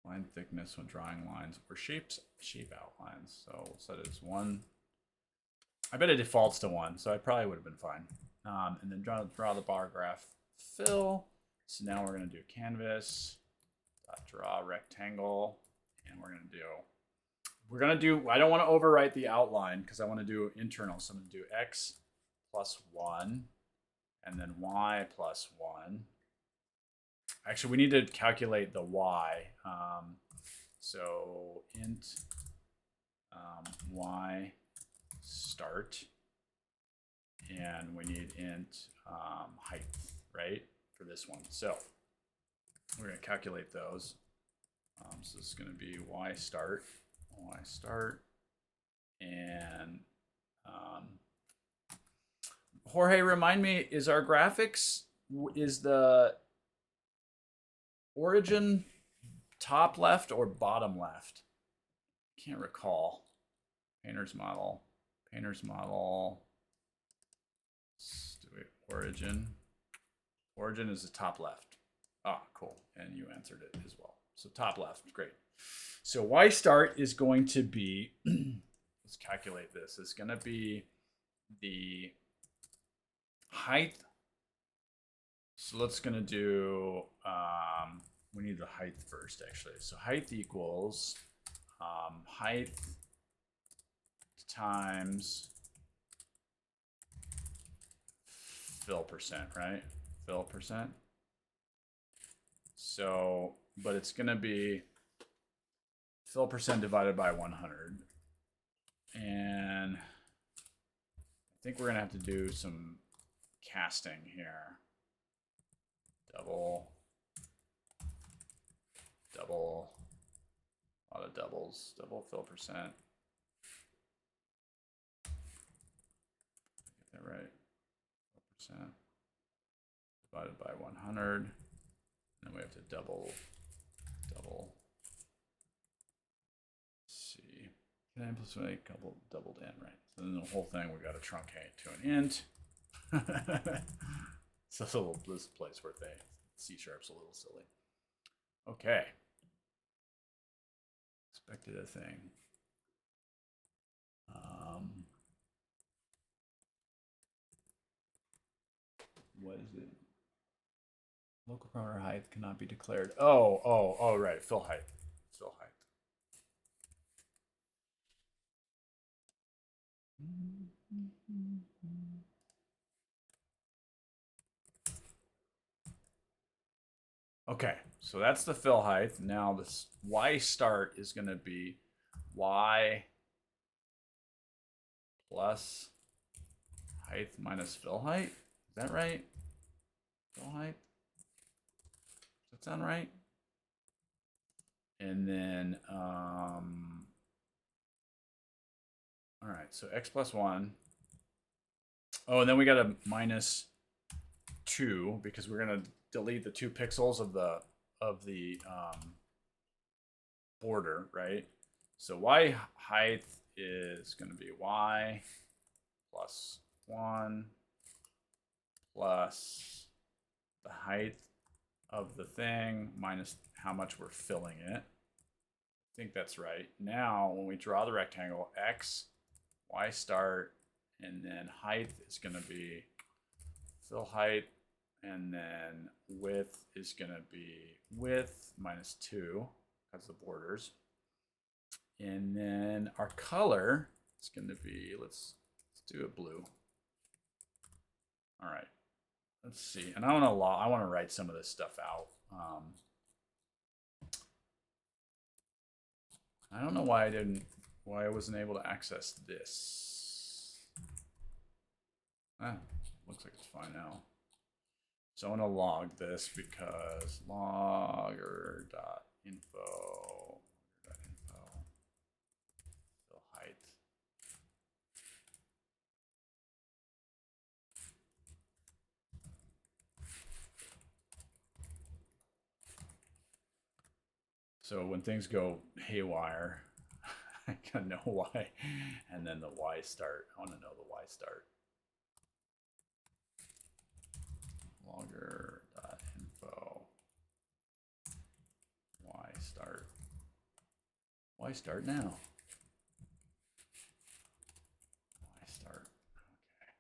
Line thickness when drawing lines or shape outlines. So we'll set it as 1. I bet it defaults to 1, so I probably would have been fine. And then draw the bar graph fill. So now we're going to do canvas, draw rectangle, and we're going to do, I don't want to overwrite the outline because I want to do internal. So I'm going to do x plus 1 and then y plus 1. Actually, we need to calculate the y. So int y start, and we need int height, right, for this one. So we're going to calculate those. So this is going to be y start, and Jorge, remind me, is our graphics, is the origin top left or bottom left? Can't recall. Painter's model. Origin. Origin is the top left. Ah, cool. And you answered it as well. So top left, great. So y start is going to be, let's calculate this. It's going to be the height. So let's going to do, we need the height first, actually. So height equals height times fill percent, right? Fill percent. So, but it's going to be fill percent divided by 100. And I think we're going to have to do some casting here. Double, a lot of doubles, double fill percent. Get that right. Percent divided by 100. Then we have to double. Let's see. Can I implement a couple doubled in, right? So then the whole thing we got to truncate to an int. So this place where C#'s a little silly. Okay. Expected a thing. What is it? Local parameter height cannot be declared. Oh, right. Fill height. Okay, so that's the fill height. Now this y start is going to be y plus height minus fill height. Is that right? Fill height? Does that sound right? And then, all right, so x plus 1. Oh, and then we got a minus 2 because we're going to delete the 2 pixels of the border, right? So y height is going to be y plus 1 plus the height of the thing minus how much we're filling it. I think that's right. Now, when we draw the rectangle, x, y start, and then height is going to be fill height, and then width is going to be width minus 2, that's the borders. And then our color is going to be, let's do it blue. All right. Let's see. And I want to write some of this stuff out. I don't know why I wasn't able to access this. Looks like it's fine now. So I'm going to log this because logger.info fill height. So when things go haywire, I gotta know why. And then the Y start. I want to know the Y start. Logger.info Y start. Y start now. Y start. Okay.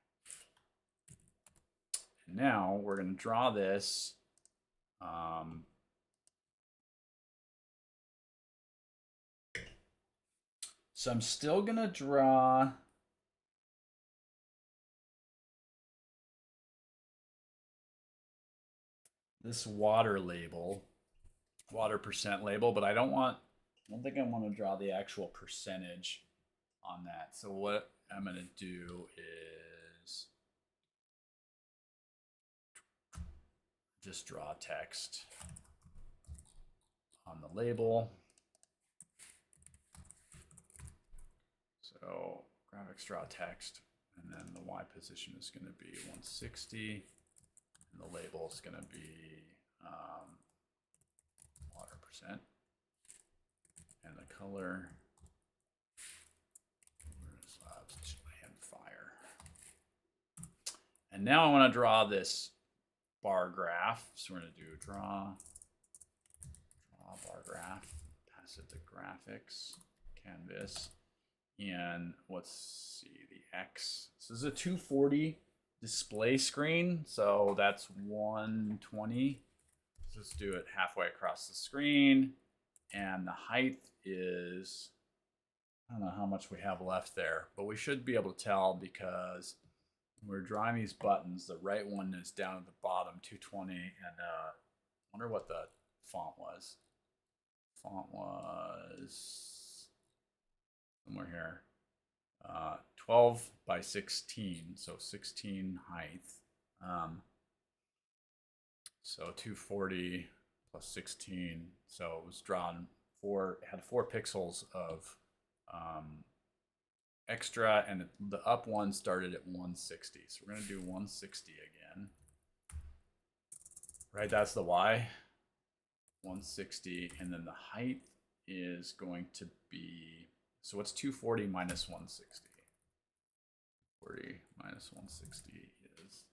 And now we're going to draw this. So I'm still going to draw this water label, water percent label, but I don't think I want to draw the actual percentage on that. So what I'm going to do is just draw text on the label. So graphics draw text, and then the Y position is going to be 160, and the label is going to be water percent, and the color land fire. And now I want to draw this bar graph. So we're going to do draw bar graph, pass it to graphics, canvas. And let's see, the X. So this is a 240 display screen. So that's 120. So let's do it halfway across the screen. And the height is, I don't know how much we have left there, but we should be able to tell because when we're drawing these buttons, the right one is down at the bottom, 220. And I wonder what the font was. Font was somewhere here, 12 by 16, so 16 height. So 240 plus 16, so it was drawn had 4 pixels of extra, and the up one started at 160. So we're gonna do 160 again. Right, that's the Y. 160, and then the height is going to be, so what's 240 minus 160? 40 minus 160 is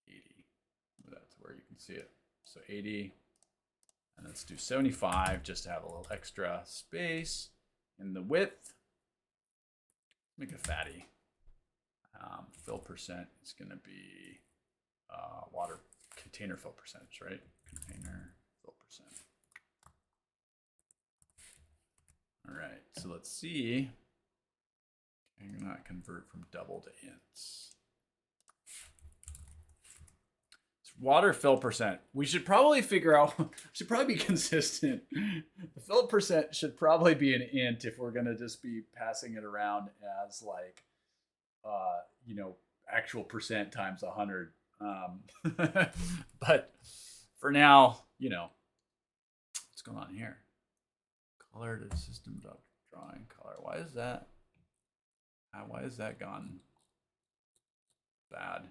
80. That's where you can see it. So 80, and let's do 75 just to have a little extra space. And the width, make it fatty. Fill percent is going to be water container fill percentage, right? Container fill percent. All right, so let's see. Can you not convert from double to ints? It's water fill percent. We should probably figure out, should probably be consistent. The fill percent should probably be an int if we're gonna just be passing it around as like, you know, actual percent times 100. But for now, you know, what's going on here? Color to system drawing color. Why is that? Why is that gone bad?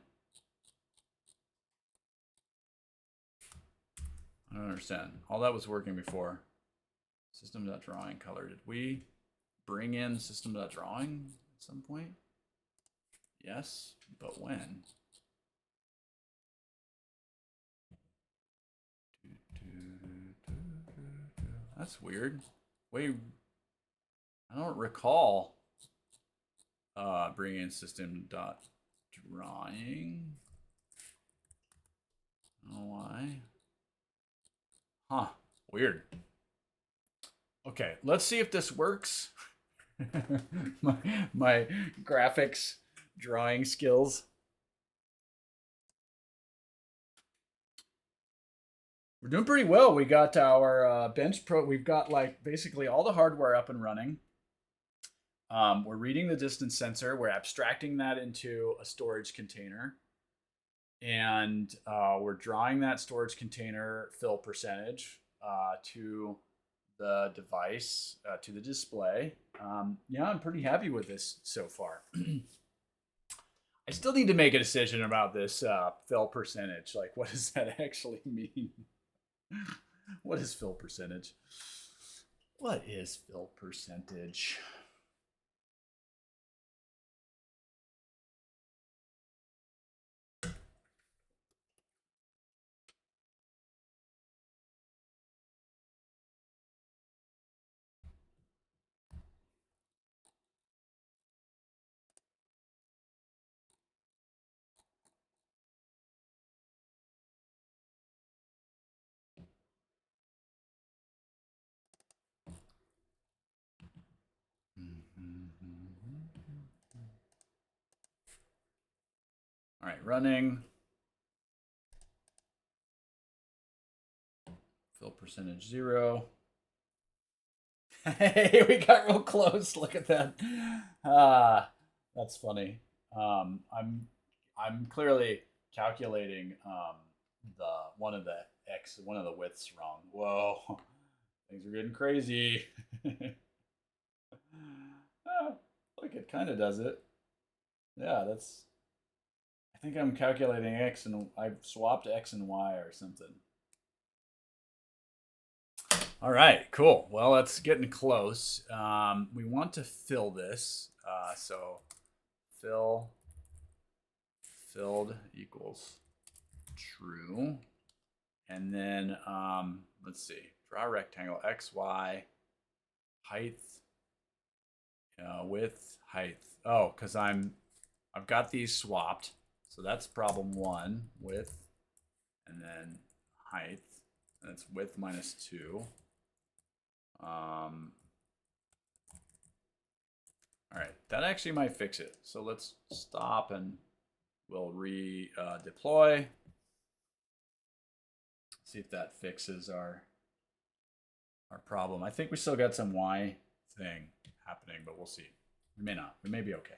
I don't understand. All that was working before. System.drawing color. Did we bring in system.drawing at some point? Yes, but when? That's weird. Wait, I don't recall bringing in system.drawing. I don't know why. Huh, weird. Okay, let's see if this works. my graphics drawing skills. We're doing pretty well. We got our bench pro. We've got like basically all the hardware up and running. We're reading the distance sensor. We're abstracting that into a storage container. And we're drawing that storage container fill percentage to the device, to the display. Yeah, I'm pretty happy with this so far. I still need to make a decision about this fill percentage. Like, what does that actually mean? What is fill percentage? What is fill percentage? All right, running. Fill percentage 0. Hey, we got real close. Look at that. That's funny. I'm clearly calculating the one of the widths wrong. Whoa, things are getting crazy. Look, it kind of does it. Yeah, that's. I think I'm calculating x and I've swapped x and y or something. All right, cool. Well, that's getting close. We want to fill this. So filled equals true. And then let's see. Draw a rectangle, x, y, height, width, height. Oh, because I've got these swapped. So that's problem 1, width, and then height. And it's width minus 2. All right, that actually might fix it. So let's stop and we'll redeploy. See if that fixes our problem. I think we still got some Y thing happening, but we'll see. We may not. We may be okay.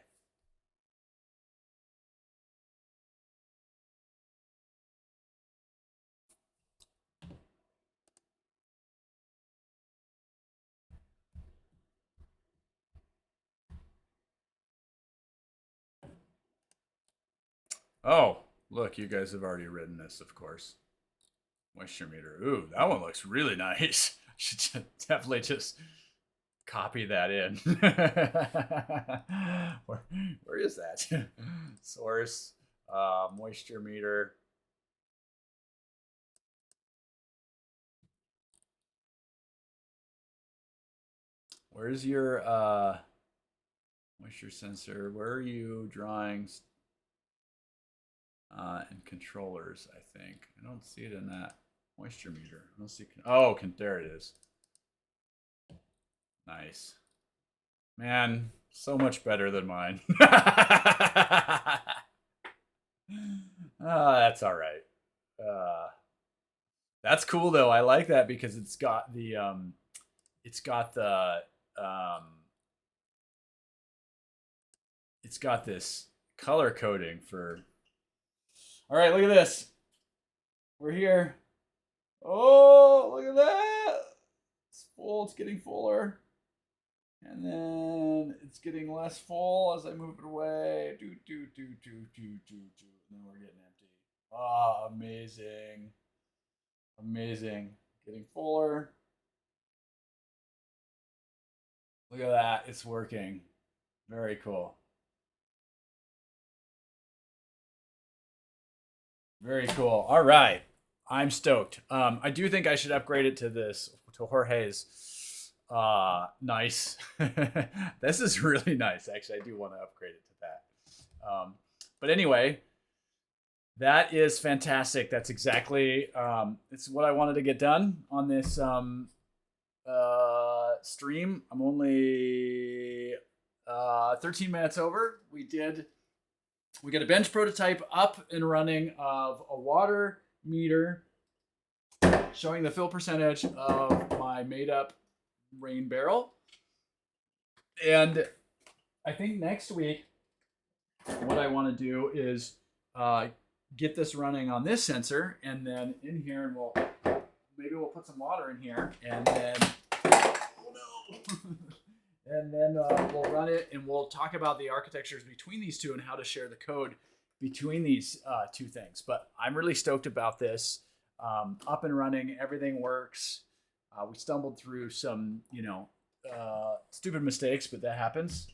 Oh, look, you guys have already written this, of course. Moisture meter. Ooh, that one looks really nice. I should definitely just copy that in. where is that? Source, moisture meter. Where's your moisture sensor? Where are you drawing? And controllers, I think. I don't see it in that moisture meter. I don't see. Oh, there it is. Nice. Man, so much better than mine. That's all right. That's cool though. I like that because it's got the it's got this color coding for. All right, look at this. We're here. Oh, look at that. It's full. It's getting fuller. And then it's getting less full as I move it away. And then we're getting empty. Ah, amazing. Amazing. Getting fuller. Look at that. It's working. Very cool. Very cool. All right. I'm stoked. I do think I should upgrade it to Jorge's. Nice. This is really nice. Actually, I do want to upgrade it to that. But anyway, that is fantastic. That's exactly it's what I wanted to get done on this stream. I'm only 13 minutes over. We got a bench prototype up and running of a water meter showing the fill percentage of my made up rain barrel. And I think next week, what I want to do is get this running on this sensor, and then in here, and we'll put some water in here, and then and then we'll run it, and we'll talk about the architectures between these two and how to share the code between these two things. But I'm really stoked about this. Up and running, everything works. We stumbled through some, stupid mistakes, but that happens.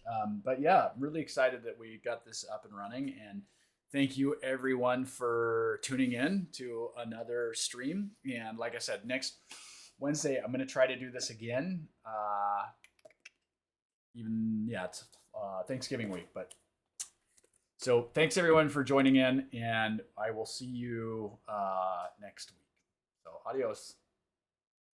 But yeah, I'm really excited that we got this up and running, and thank you everyone for tuning in to another stream. And like I said, next Wednesday, I'm going to try to do this again. It's Thanksgiving week, but so thanks everyone for joining in, and I will see you next week. So adios.